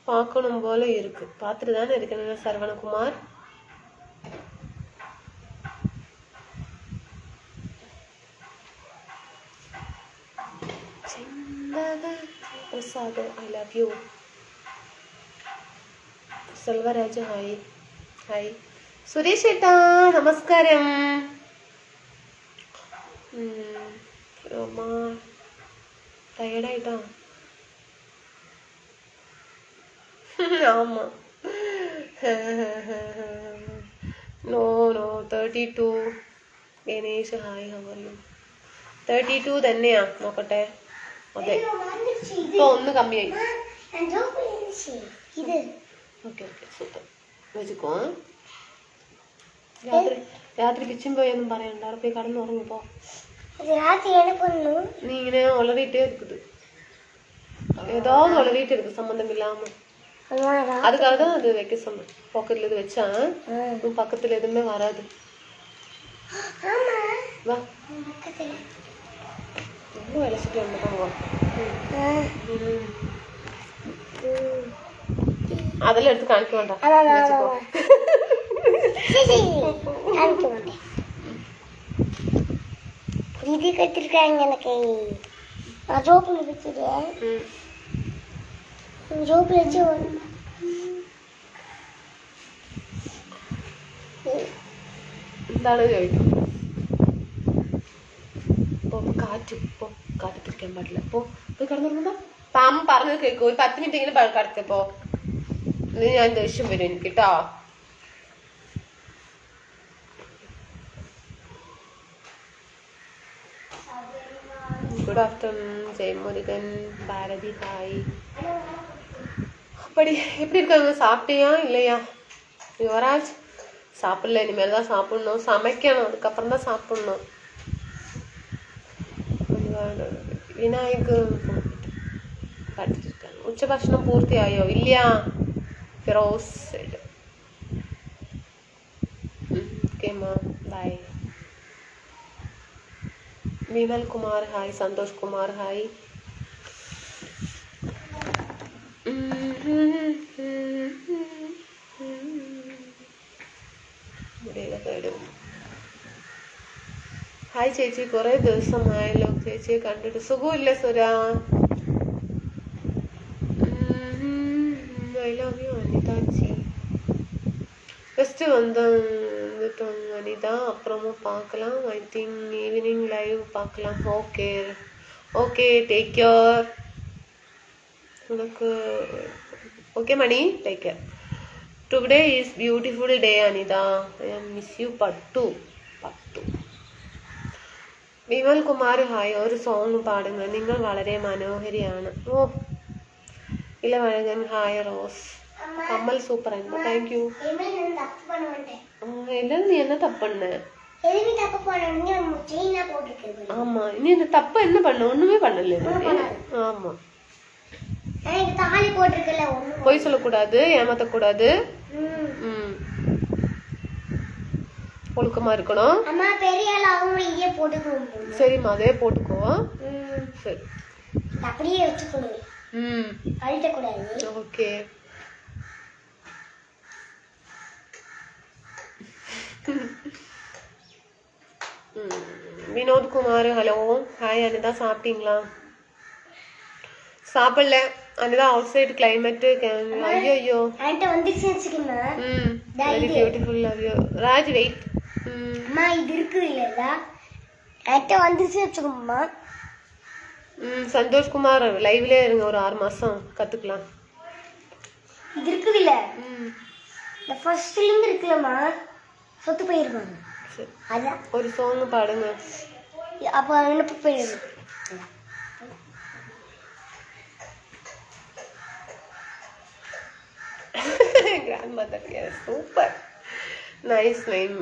பார்க்கணும் போல இருக்கு பார்த்துட்டு தானே இருக்கேன் Saravanakumar Prasad I love you Selvaraj hi Suresh ഏട്ടാ നമസ്കാരം ടയർഡായിട്ടാ ആമാ no 32 Ganesh hi how are you 32 തന്നെയാ നോക്കട്ടെ അതെ ഇപ്പൊ ഒന്ന് കമ്മിയായി ഓക്കെ സൂപ്പർ വെച്ചിക്കോ രാത്രി കിച്ചൻ പോയൊന്നും പറയണ്ട. അവിടെ പോയി കടന്നുറങ്ങിപ്പോ. நீ இங்கே உளறிட்டே இருக்குது. ஏதாவது உளறிட்டு இருக்கு சம்மந்தம் இல்லாம. அதுக்காக தான் அது வைக்க சொன்னேன். பாக்கெட்ல இது வச்சா உன் பக்கத்துல எதுவுமே வராது. வா ரொம்ப இழைச்சிட்டு வந்துட்டாங்க. அதெல்லாம் எடுத்து காணிக்க வேண்டாம். இது கட்டிருக்காங்க எனக்கு. நான் ரோப்ல வச்சுட்டேன். ரோப்ல வச்சு എന്താണ് ചോദിക്കും. കാറ്റ് തിരിക്കാൻ പാടില്ല. പോയി കടന്നുറങ്ങുമ്പോ പാമ്പ് പറഞ്ഞത് കേൾക്കും. ഒരു 10 മിനിറ്റ് ഇങ്ങനെ കടക്കപ്പോ ഇത് ഞാൻ ദേഷ്യം വരും എനിക്ക് കേട്ടോ. Good afternoon Jayamurugan Bharathi hi. அப்படி எப்படி இருக்காங்க? சாப்பிட்டியா இல்லையா? யுவராஜ் சாப்பிடல, இனிமேல் தான் சாப்பிடணும். சமைக்கணும், அதுக்கப்புறம் தான் சாப்பிடணும். വിനായക് കാട്ടിട്ടിരിക്കാണ്. ഉച്ചഭക്ഷണം പൂർത്തിയായോ? ഇല്ല. Firoz okay ma'am bye. Vimal Kumar hi. Santosh Kumar hi. Hi ചേച്ചി, കുറെ ദിവസമായല്ലോ ചേച്ചിയെ കണ്ടിട്ട്. സുഖമില്ല സുരാ. ഐ ലവ് യു അനിതാച്ചി. ஃபஸ்ட்டு வந்துட்டோம் அனிதா, அப்புறமும் பார்க்கலாம். ஐ திங்க் ஈவினிங் லைவ் பார்க்கலாம். Okay okay, take care. உனக்கு okay Mani, take care. Today is beautiful day Anita. I miss you பட்டு. വിമൽ കുമാർ ഹായ്. ഒരു സോങ് പാടുക. നിങ്ങൾ വളരെ മനോഹരിയാണ്. ഓ ഇളവഴകൻ ഹായ്. റോസ് கம்மல் சூப்பர் ஆயிடுச்சு. தேங்க்யூ. இல்லை நீ என்ன தப்பு பண்ண? ஆமா, நீ இந்த தப்பு என்ன பண்ண? ஒண்ணுமே பண்ணல. ஆமா, பொய் சொல்லக்கூடாது, ஏமாத்தக்கூடாது, ஒழுக்கமா இருக்கணும். சரிம்மா, அதே போட்டுக்கோ. சரி, அப்படியே வச்சுக்கணும். Okay. Vinod Kumar hello hi. Anita சாப்பிட்டீங்களா? சாப்பிடல அனிதா. அவுட் சைடு கிளைமேட் ஐயோ very beautiful. Love you Raj. Wait அம்மா, இது இருக்கு இல்லடா, ஐட்ட வந்துச்சு வெச்சுக்கோமா. சந்தோஷ் குமார் லைவ்ல இருங்க. ஒரு 6 மாசம் கத்துக்கலாம். இது இருக்குது இல்ல, இந்த ஃபர்ஸ்ட் லிங்க் இருக்குலமா, சொத்து போயிருப்பாங்க. அதான் ஒரு சாங் பாடுங்க. அப்போ என்ன போயிடுது. grandmother, yes, super nice name.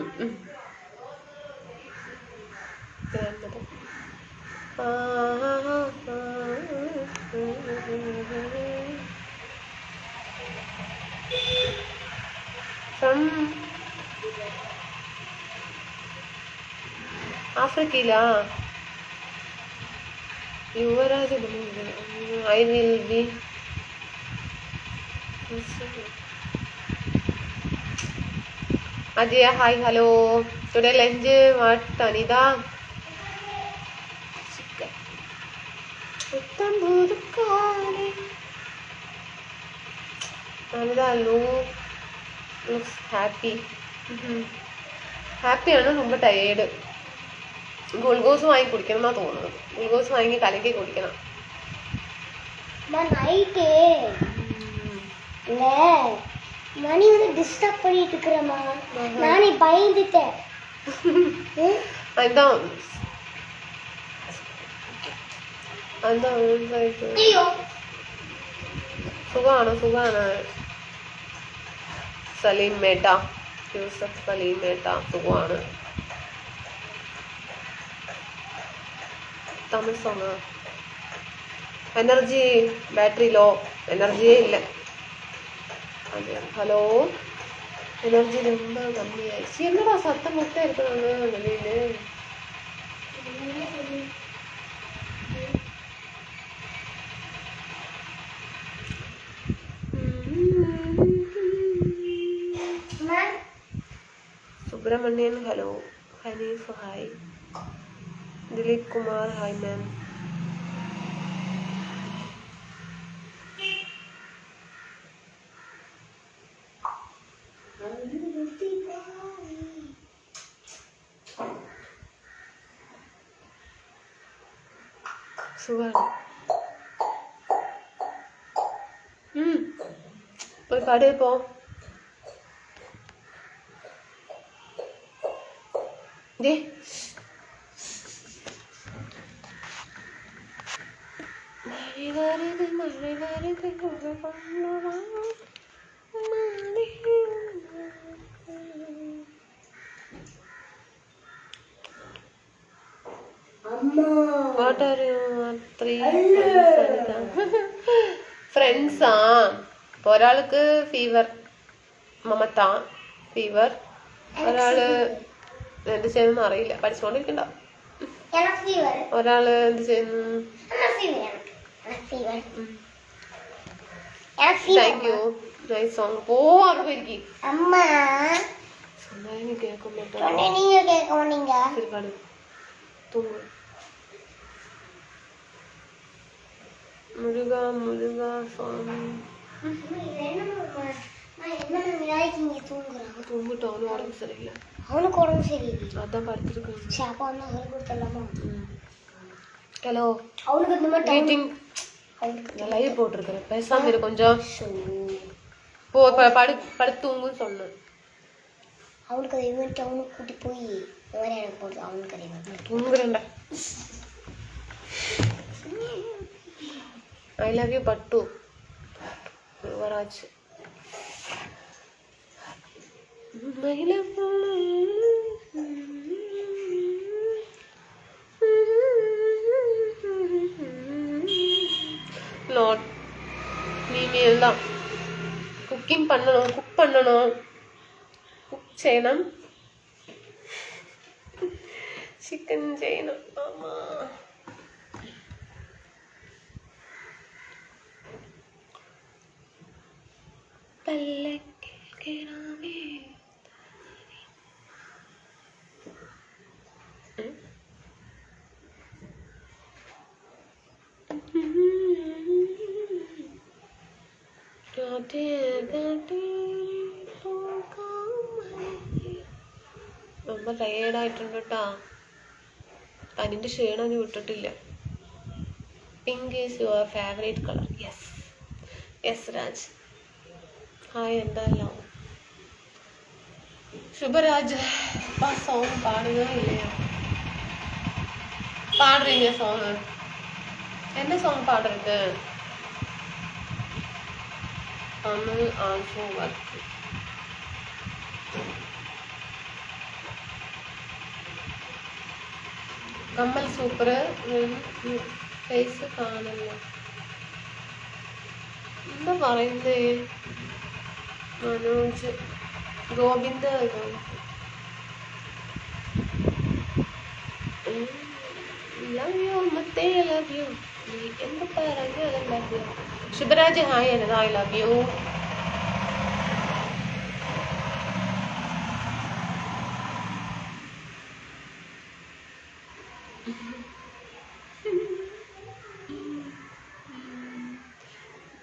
grandmother. From Africa. Yuvraj I will be. Ajay hi, hello. Today lunch what Anida? Chicken. Uttamudukale. Anida looks happy. happy ആണ്. ரொம்ப ടയേർഡ്. ഗ്ലൂക്കോസ് വാങ്ങി കുടിക്കണം എന്നാ തോന്നുന്നത്. ഗ്ലൂക്കോസ് വാങ്ങി കലക്കി കുടിക്കണം. நைட்டே இல்ல மணி வந்து டிஸ்டர்ப் பண்ணிட்டு இருக்கறமா. நானே பயந்துட்டேன். அதான் ஐயோ സുഖാണ് സലീം മേട്ട. യൂസഫ് സലീം ഏട്ടാ സുഖമാണ്. Tamil song. Energy battery low, എനർജിയേ ഇല്ല. അതെ ഹലോ, എനർജി ரொம்ப கம்மியாயிடுச்சு. என்னடா சத்தம் மட்டும் இருக்கிறாங்க வெளியில? Subramanian hello, Hanif hi, Dileep Kumar hi ma'am. സുഖാണ്. പോയി കടയിൽ പോ. What are you three ഫ്രണ്ട്സാ? ഒരാൾക്ക് ഫീവർ, മമത ഫീവർ. ഒരാള് എന്ത് ചെയ്യുന്നു അറിയില്ല, പഠിച്ചുകൊണ്ടിരിക്കണ്ട. ഒരാള് എന്ത് ചെയ്യുന്നു? Thank you, nice song. പോ അവിടെ പോയിരിക്കും. കേൾക്കാൻ തൂങ്ങ്. മുരുക മുരുക സ്വാമി തൂങ്ങിട്ടോ. അവന് ഉടമ്പ് ശരിയില്ല. അதான் படுத்துருக்கான். ஹலோ, மீட்டிங் லைவ் போட்டிருக்கிறேன், பேசாம இரு கொஞ்சம். போ படுத்து தூங்குன்னு சொன்னேன். அவனுக்கு அதை இவன்ட்டு அவனுக்கு கூட்டி போய் இந்த மாதிரி எனக்கு போடுது. அவனுக்கு அதை தூங்குறேன்டா. ஐ லவ் யூ பட்டு யுவராஜ். லாட் இமெயில் தான். குக்கிங் பண்ணணும், குக் பண்ணணும், குக் செய்யணும், சிக்கன் செய்யணும். ஆமா, பல்லக்கிராமே ரொம்ப ടയേർഡായിട്ടുണ്ട് കേട്ടാ. പനിൻ്റെ ക്ഷീണം ഞാൻ വിട്ടിട്ടില്ല. Pink is your favourite colour. Yes yes Raj hi. എന്തായാലും ശുഭരാജ് ആ സോങ് പാടുക ഇല്ലയോ? പാടുறீங்க സോങ്? என்ன സോങ് പാടുறது? Amal also work. കമ്മൽ സൂപ്പർ. ഫേസ് കാണില്ല. എന്താ പറയുന്നേ? മനോജ് ഗോവിന്ദ് ലവ് യു മത്തേ ലവ് യു. നീ എന്ത് പറഞ്ഞാലും ലവ് യു. ശുഭരാജ് ഹായ് എന്നതാ I love you.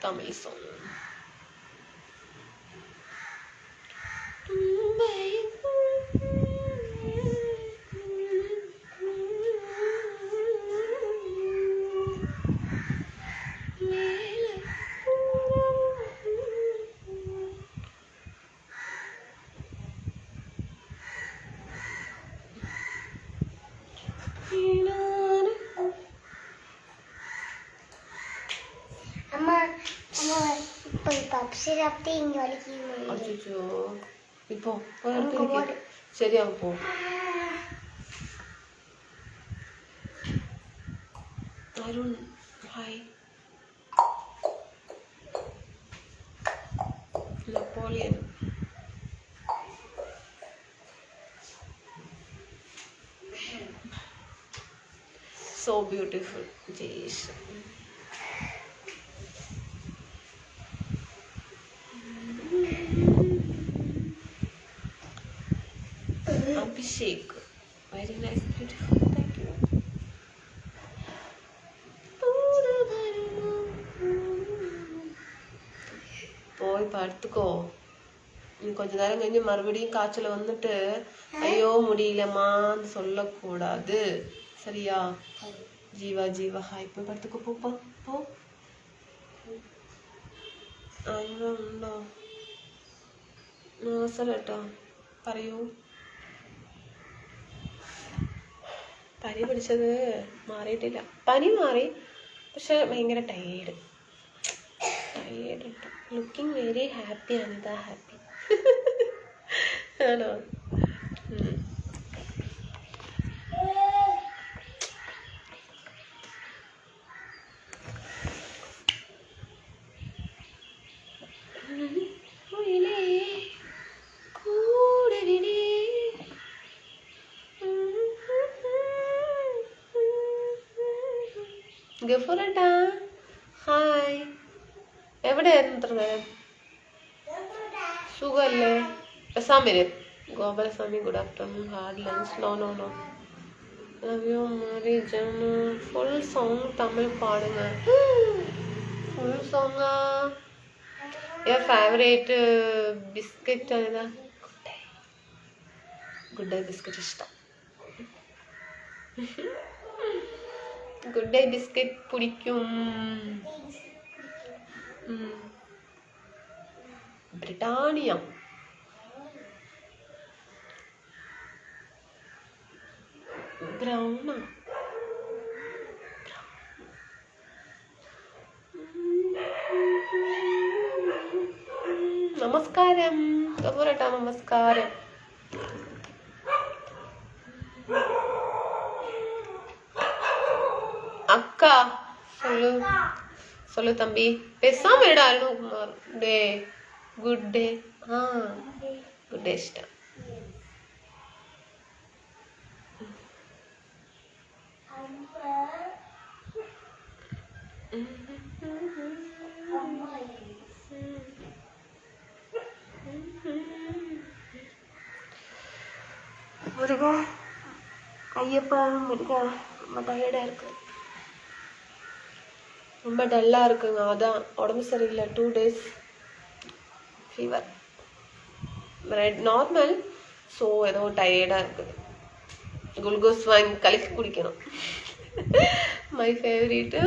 Tamil song. അമ്മ ഇപ്പൊ പപ്സ് രാത്രി ഇങ്ങനെ വലിക്കുന്നു. അച്ചോ இப்போ சரி அங்க போ. Arun hi. Napoleon. So beautiful. Jeez. Abhishek. Very nice, beautiful. Thank you. போய் படுத்துக்கோ. நீ கொஞ்ச நேரம் கழிஞ்சு மறுபடியும் காய்ச்சல் வந்துட்டு ஐயோ முடியலம்மான்னு சொல்லக்கூடாது, சரியா? ജീവ ജീവ ഹായ്. പോയി പടുത്തുക്കോ. പോ പോ. ഉണ്ടോ കേട്ടോ? പറയൂ. പനി പിടിച്ചത് മാറിയിട്ടില്ല. പനി മാറി, പക്ഷെ ഭയങ്കര tired. Looking very happy. Anita happy ആണോ? ഗഫൂറേട്ടാ ഹായ്. എവിടെയായിരുന്നു ഇത്ര നേരം? സുഖമല്ലേ? Sameer Gopalaswamy good afternoon. Had lunch? No no no. Love you Mari Jana. Full song Tamil പാടുங்க. ഫുൾ സോങ്ങാ? your favorite biscuit ഏതാ? ഗുഡ് ഡേ ബിസ്ക്കറ്റ് ഇഷ്ടം. Good day biscuit Britannia. ബ്രിട്ടാനിയ. ബ്രൗണ. നമസ്കാരം ഗഫൂറേട്ടാ, നമസ്കാരം. அக்கா சொல்லு சொல்லு தம்பி. பேசாம இருடா Arunkumar. Day good day. Good day இஷ்டம். முருகா ஐயப்பா முருகா ரொம்ப டயர்டாக இருக்கு, ரொம்ப டல்லாக இருக்குங்க. அதான் உடம்பு சரியில்லை. 2 days ஃபீவர். நார்மல். ஸோ ஏதோ டயர்டாக இருக்குது. குளுக்கோஸ் வாங்கி கலக்கி குடிக்கணும். My favourite.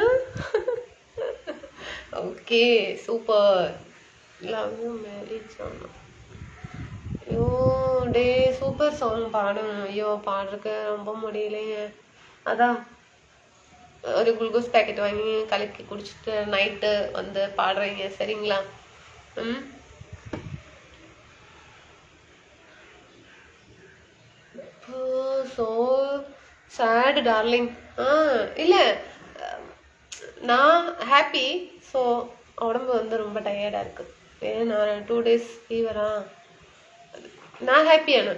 Okay super. Love you marriage ஆனோம். ஐயோ டே சூப்பர் சாங் பாடும். ஐயோ பாடுறதுக்கு ரொம்ப முடியலைங்க. அதான் ஒரு குளுக்கோஸ் பேக்கெட் வாங்கி கலக்கி குடிச்சிட்டு நைட்டு வந்து பாடுறீங்க, சரிங்களா? ஸோ சேடு டார்லிங். இல்லை நான் ஹாப்பி. ஸோ உடம்பு வந்து ரொம்ப டயர்டாக இருக்குது. நான் 2 days ஃபீவரா. நான் ഹാപ്പിയാണ്.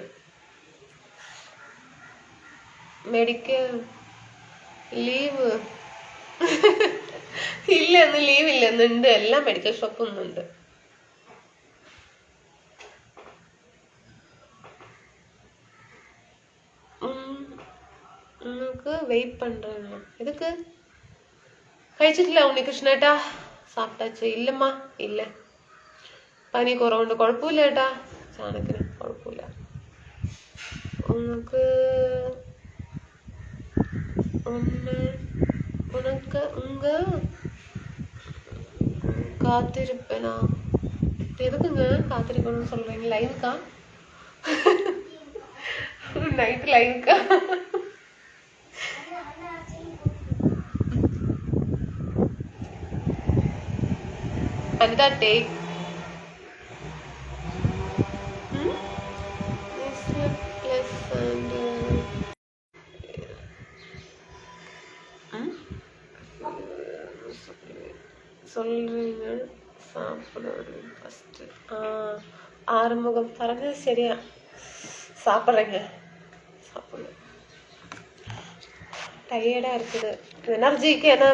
മെഡിക്കൽ ലീവ് ഇല്ല, ഇന്ന് ലീവ് ഇല്ല, ഇന്നുണ്ട്. എല്ലാ മെഡിക്കൽ ഷോപ്പും ഒന്നുണ്ട്. உங்களுக்கு வெயிட் பண்றேன். எதுக்கு? കഴിച്ചിട്ടില്ല ഉണ്ണികൃഷ്ണേട്ടാ? സാപ്പിട്ടാച്ച്? ഇല്ലമ്മ ഇല്ല. പനി കുറവുണ്ട്. കുഴപ്പമില്ല ഏട്ടാ. ചാണക്കിന് കുഴപ്പമില്ല. உங்களுக்கு உனக்கு உங்க காத்திருப்பேனா? எதுக்குங்க காத்திருக்கணும்னு சொல்றீங்க? லைவுக்கா? நைட்டு லைவுக்கா? அதுதான் டேக். சொல்றீங்க சாப்பிடுவேன் ஃபர்ஸ்ட். ஆறுமுகம் പറഞ്ഞത് ശരിയാ. சாப்பிட்றேங்க, சாப்பிடுவேன். டயர்டாக இருக்குது. எனர்ஜிக்கு என்ன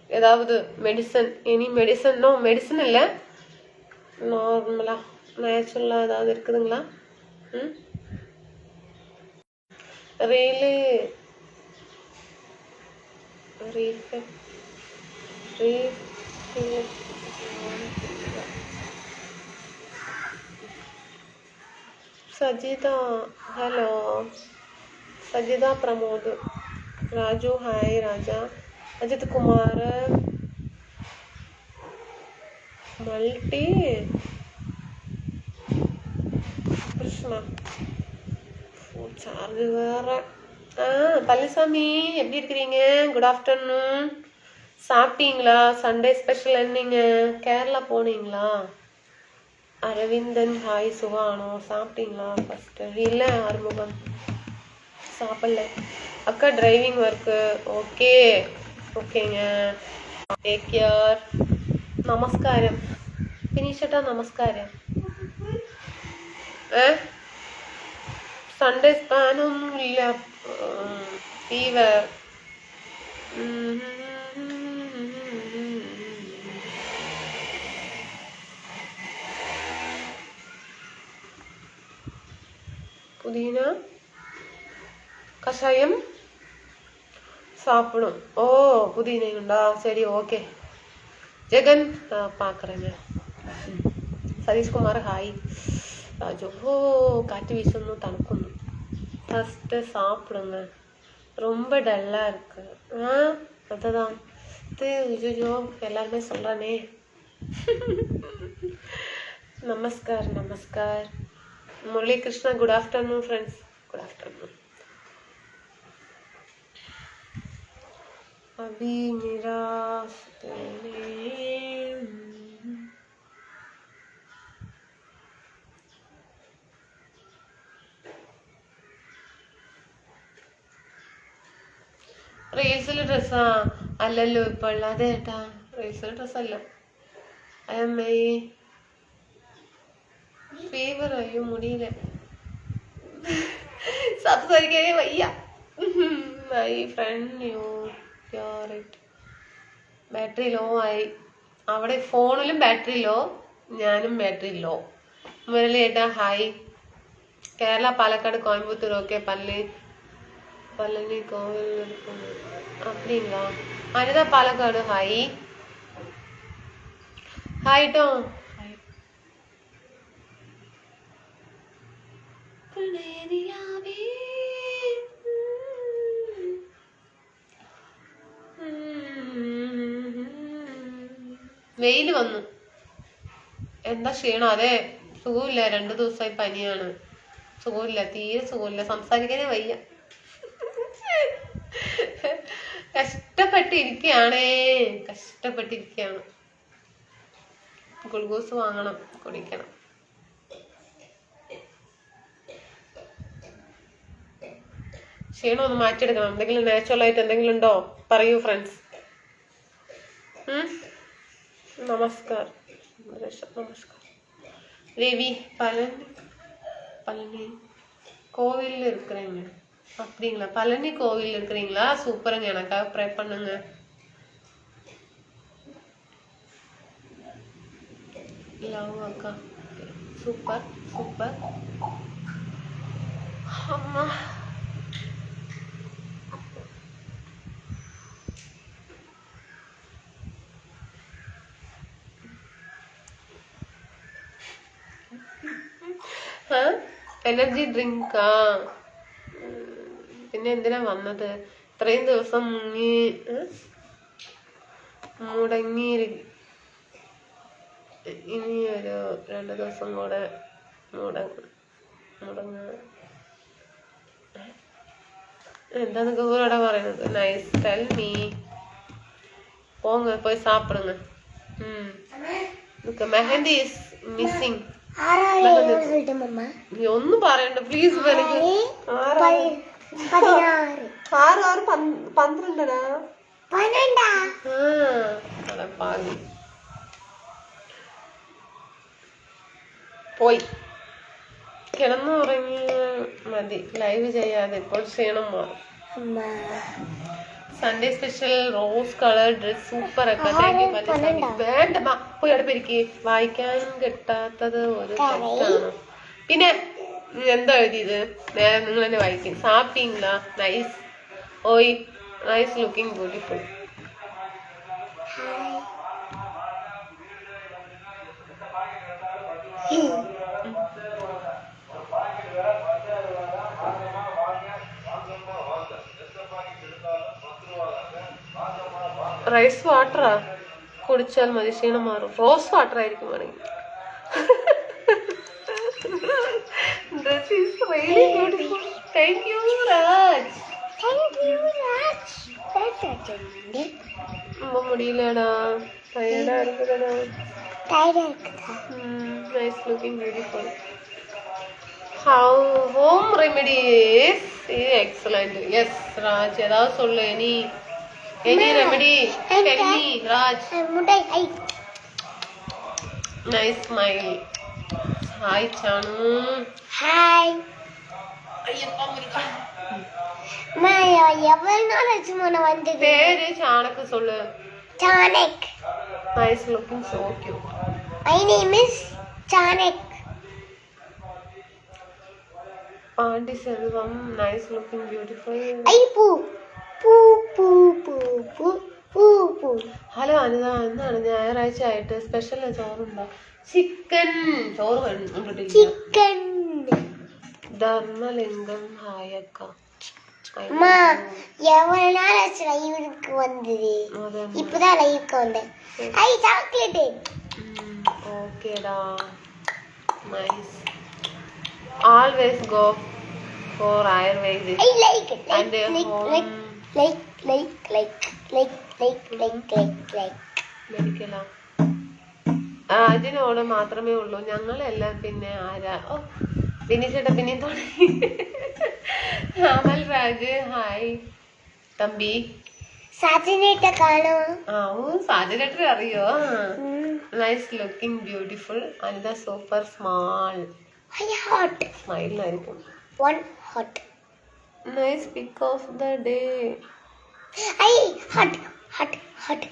ஏதாவது medicine? Any medicine? No medicine இல்லை, நார்மலாக நேச்சுரலாக ஏதாவது இருக்குதுங்களா? ம் really Sajitha hello, Sajitha Pramod, Raju hi, Raja Ajith Kumar, multi Krishna charge வேற. பழனிசாமி எப்படி இருக்கிறீங்க? Good afternoon. சாப்பிட்டீங்களா? சண்டே ஸ்பெஷல் என்னங்க? கேரளா போனீங்களா? அரவிந்தன் ஹாய், சுகானோ சாப்பிட்டீங்களா? ஃபர்ஸ்ட் இல்லை, ஆறுமுகம் சாப்பிடல. அக்கா டிரைவிங் ஒர்க்கு. ஓகே ஓகேங்க, ടേക്ക് കെയർ. നമസ്കാരം ഫിനിഷട്ടാ, നമസ്കാരം. Sunday സ്പാനൊന്നുമില്ല, fever. புதிന கஷாயம் சாப்பிடும். ஓ புதினையுண்டா, சரி ஓகே. ஜெகன் பார்க்குறேங்க. സതീഷ്കുമാർ ഹായ്. രാജു ഓ കാറ്റ് വീശുന്നു, തണുക്കുന്നു. ஃபஸ்ட்டு சாப்பிடுங்க, ரொம்ப டல்லாக இருக்கு. அதுதான் ஐயோ எல்லாருமே சொல்கிறானே. நமஸ்கார் நமஸ்கார். Murali Krishna good afternoon friends, good afternoon. अभी मेरा റീൽസിലെ ഡ്രസ്സാ? അല്ലല്ലോ ഇപ്പൊ ഉള്ളത് ഏട്ടാ, റീൽസിലെ ഡ്രസ്സല്ല. അമ്മേ ഫീവർ, അയ്യോ മുടിയില്ല, സംസാരിക്കാനേ വയ്യ. My friend new battery low ആയി. അവിടെ ഫോണിലും ബാറ്ററി ലോ, ഞാനും ബാറ്ററി ലോ. മുരളി ഏട്ടാ ഹായ്. കേരള, പാലക്കാട്, കോയമ്പത്തൂർ. ഓക്കെ. പളനി കോവിൽ அப்படிங்களா? அனிதா பாலக்காடு ஹாய். ஹாய்ட்டோ. വെയിൽ വന്നു. എന്താ ക്ഷീണം? അതെ, സുഖമില്ല, 2 ദിവസമായി പനിയാണ്. സുഖമില്ല, തീരെ സുഖമില്ല, സംസാരിക്കാനേ വയ്യ. കഷ്ടപ്പെട്ടിരിക്കുകയാണ്. ഗ്ലൂക്കോസ് വാങ്ങണം, കുടിക്കണം. ക്ഷീണം ഒന്ന് മാറ്റിയെടുക്കണം. എന്തെങ്കിലും നാച്ചുറൽ ആയിട്ട് എന്തെങ്കിലും ഉണ്ടോ? പറയൂ ഫ്രണ്ട്സ്. നമസ്കാർ നമസ്കാർ. രവി பழனி கோவிலில் இருக்கிறீங்க அப்படிங்களா? பழனி கோவில் இருக்கிறீங்களா? சூப்பருங்க, எனக்காக ப்ரே பண்ணுங்க. லவ் அக்கா, சூப்பர் சூப்பர். அம்மா എനർജി ഡ്രിങ്കാ? പിന്നെ എന്തിനാ വന്നത്? ഇത്രയും ദിവസം മുടങ്ങി. ഇനി ഒരു 2 ദിവസം കൂടെ മുടങ്ങ. എന്താന്ന് ഗൗരവോടെ പറയുന്നത്? Nice, tell me. പോങ്ങ, പോയി സാപ്പിടുங்க. Mehndi is missing. നീ ഒന്നും പറയണ്ട പ്ലീസ്. എനിക്ക് 6 12 പാതി. പോയി കിടന്നുറങ്ങി മതി, ലൈവ് ചെയ്യാതെ ഇപ്പോൾ ക്ഷീണം മാറും. അമ്മ Sunday special rose colour dress super ഒക്കെ. വേണ്ട പോയി അവിടെ പെരുക്കി. വായിക്കാൻ കിട്ടാത്തത് ഒരു തെറ്റാണ്. പിന്നെ എന്താ എഴുതിയത്? നേരെ നിങ്ങൾ തന്നെ വായിക്കും. സാപ്പിംഗ്ലാ നൈസ് ഓയ് നൈസ് ലുക്കിംഗ് ബ്യൂട്ടിഫുൾ. റൈസ് വാട്ടറാ കുടിച്ചാൽ മതി, ക്ഷീണം മാറും. റോസ് വാട്ടർ ആയിരിക്കും വേണമെങ്കിൽ. This is really beautiful. Thank you, Raj. முடியலடா, டயர்டா இருக்குடா. Nice looking, beautiful. How home remedy is excellent. Yes, Raj. ஏதாவது சொல்லு. Any remedy? Tell me, Raj. Nice smile. Hi, Chanu. Hi. Ayyappa முருகா. மாயா எவ்வளவு நாள் ஆச்சு மோன வந்து? பேரு சாணக்கு சொல்லு. சாணக். Nice looking, so cute. My name is Chanak. Auntie Selvam, nice looking, beautiful. Ay poo. Poo poo poo poo poo poo. Hello Anita, എന്താണ് ഞായറാഴ്ച ആയിട്ട് സ്പെഷ്യൽ ചോറുണ്ടോ? ചിക്കൻ ചോറ് കണ്ടിട്ടില്ല. ചിക്കൻ. ധർമ്മലിംഗം ഹായക്ക. அம்மா எவ்வளவு நாள் ஆச்சு லைவுக்கு வந்தது? இப்பதான் லைவுக்கு வந்தேன். I chocolate. ஓகேடா, nice. Always go for ayurvedic. I like it. Like മെഡിക്കലാ. അതിനോട് മാത്രമേ ഉള്ളൂ. ഞങ്ങളെല്ലാം പിന്നെ ആരാ? ഓ വിനീഷേട്ടാ പിന്നെയും തുടങ്ങി. അമൽ രാജ് ഹായ് തമ്പി. സാജനേട്ട കാണോ? സാജനേട്ടർ അറിയോ? Nice looking beautiful. Anita super small. Hot സ്മൈലായിരിക്കും. One hot. Nice pic of the day. I hot hot hot.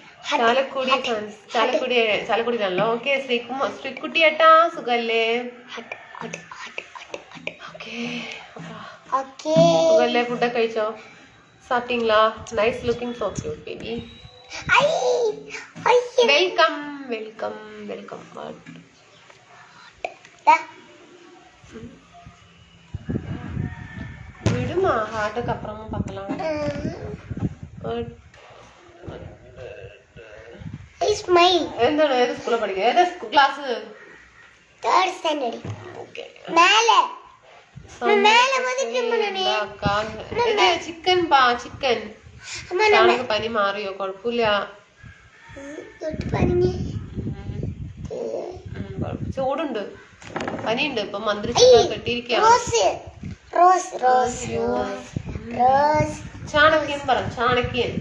ചാലക്കുടിയാണല്ലോ. ഓക്കെ ശ്രീക്കുട്ടി ഏട്ടാ സുഖല്ലേ? സുഖല്ലേ? ഫുഡൊക്കെ കഴിച്ചോ? സാപ്പിംഗ്ലാ? Nice looking so cute baby. Welcome welcome welcome. വിടുമാ ഹാർട്ടൊക്കെ അപ്പുറം പക്കലാണ്. എന്താണ്? ഏത് സ്കൂളിൽ പഠിക്കുക? ഏത് ക്ലാസ്? Third standard. മേലെ ചിക്കൻ ചിക്കൻ പനി മാറിയോ? കുഴപ്പമില്ല. ചൂടുണ്ട്, പനിയുണ്ട്. ഇപ്പൊ മന്ത്രിച്ചിട്ട് കെട്ടിയിരിക്കുക. ചാണക്യൻ പറ. ചാണക്യൻ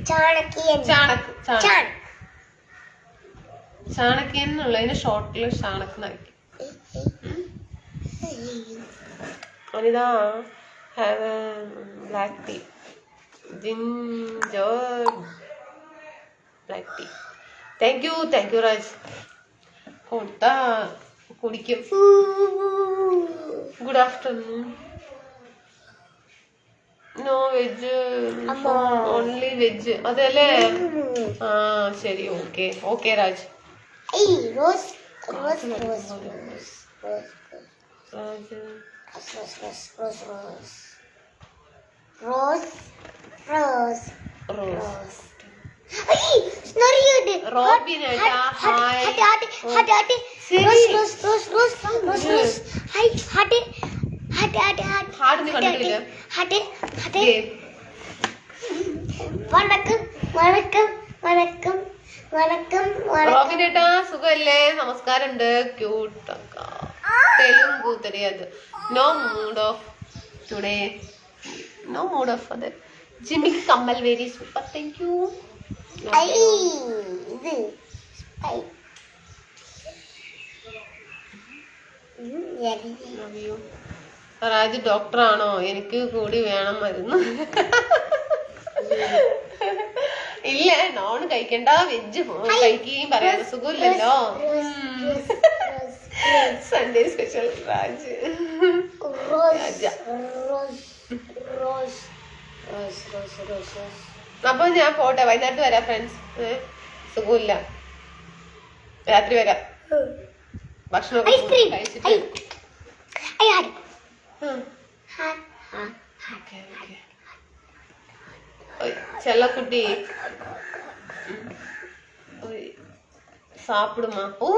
ചാണക്യൻ എന്നുള്ളതിന് ഷോർട്ടില് ചാണക്ക് നയിക്കും. Anita have black tea. Ginger black tea. Thank you Raj. കൊടുത്താ കുടിക്കും. Good afternoon. No veg, only veg. അതല്ലേ? ആ ശരി. ഓക്കെ രാജ്. റോസ് വണക്കം വണക്കം വണക്കം വണക്കം. റോബിനേട്ടാ സുഖല്ലേ? നമസ്കാരമുണ്ട്. ക്യൂട്ട് തെലുങ്കു തെരിയാത്. No mood off today. No mood off അത്. ജിമിക്ക് കമ്മൽ very super. Thank you. Love you. Raj ഡോക്ടറാണോ? എനിക്ക് കൂടി വേണം മരുന്ന്. ഇല്ല, നോൺ കഴിക്കണ്ട, വെജ് കഴിക്കുകയും പറയാൻ സുഖമില്ലല്ലോ. Sunday special Raj. അപ്പൊ ഞാൻ പോട്ടെ, വൈകുന്നേരത്ത് വരാം ഫ്രണ്ട്സ്. സുഖമില്ല, രാത്രി വരാം. ഭക്ഷണമൊക്കെ കഴിച്ചിട്ട്. செல்லக்குட்டி சாப்பிடுமா? ஓ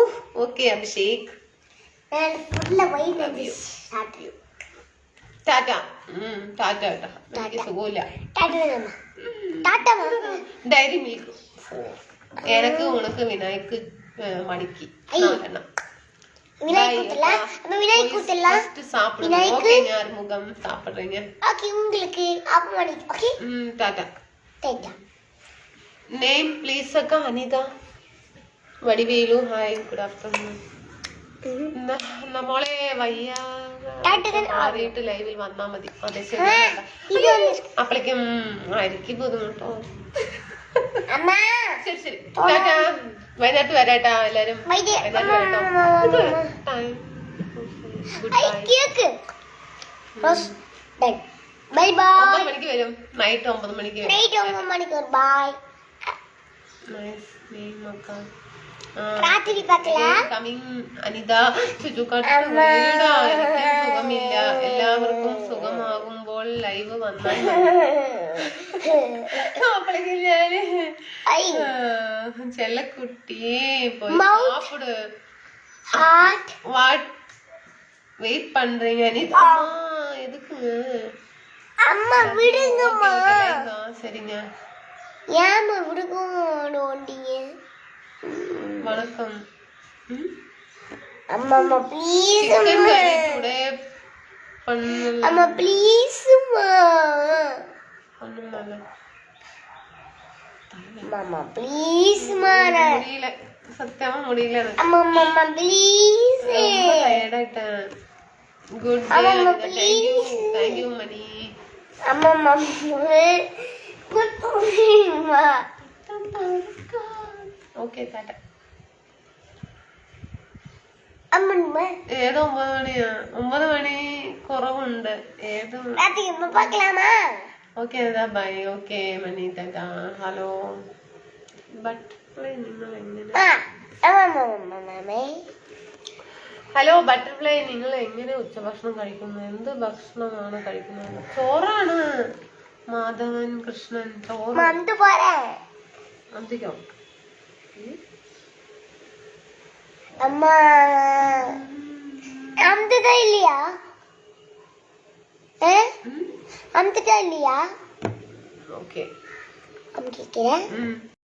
ஓகே அபிஷேக். ടാറ്റ. ടാറ്റ കേട്ടോ, എനിക്ക് സുഖമില്ല. ഡയറി മിൽക്ക് എനക്ക് ഉണക്ക് വിനായക്ക് മടിക്ക് 4 എണ്ണം. முகம் சாப்பிடுறீங்க. டாடா. நேம் ப்ளீஸ் அக்கா. Anita. Vadivelu. Hi, good afternoon. നമ്മളെ വയ്യ ആദ്യമായിട്ട് ലൈവിൽ വന്നാ മതി. അതെ ശരി. അപ്പോഴേക്കും ആയിരിക്കും ബുദ്ധിമുട്ടോ. ശരി ശരി, വൈകുന്നേരത്ത് വരാട്ടാ എല്ലാരും. 9 മണിക്ക് വരും. നൈറ്റ് 9 മണിക്ക് വരും. അനിത. സുഖമില്ല, എല്ലാവർക്കും സുഖമാകുമ്പോൾ ലൈവ് വന്നാൽ അപ്പോഴേക്കും ഞാന് ചെല്ലക്കുട്ടി പോയി சாப்பிடு. வாட் வெயிட் பண்றீங்க? அனிதா எதுக்கு? அம்மா விடுங்கம்மா. சரிங்க. ஏம்மா விடுங்கோண்டீங்க? வணக்கம். அம்மா ப்ளீஸ் சிக்கன் கறி கூட பண்ணல. அம்மா ப்ளீஸ்மா. பண்ணல. மாமா ப்ளீஸ்மா. முடியல, சத்தியமா முடியல எனக்கு. அம்மா மாமா ப்ளீஸ். டயர்ட் ஆயிட்டேன். Good day. தேங்க் யூ மணி. அம்மா மாமா குட் மார்னிங்மா. ഓക്കെ ടാറ്റ. അമ്മ ഏതോ 9 മണിയാ? 9 മണി കുറവുണ്ട്. ഏതോ പാക്കലാമാ? ഓക്കെ അതാ, bye. Okay Mani, tata. Hello butterfly, നിങ്ങൾ എങ്ങനെ? ഹലോ ബട്ടർഫ്ലൈ, നിങ്ങൾ എങ്ങനെ ഉച്ചഭക്ഷണം കഴിക്കുന്നു? എന്ത് ഭക്ഷണമാണ് കഴിക്കുന്നത്? ചോറാണ്. മാധവൻ കൃഷ്ണൻ. ചോറ് അന്തിക്കോ? അമ്മ അമ്മ ഇല്ലയാ? അമ്മ ഇല്ലയാ? ഓക്കെ. അമ്മ കേക്കേ.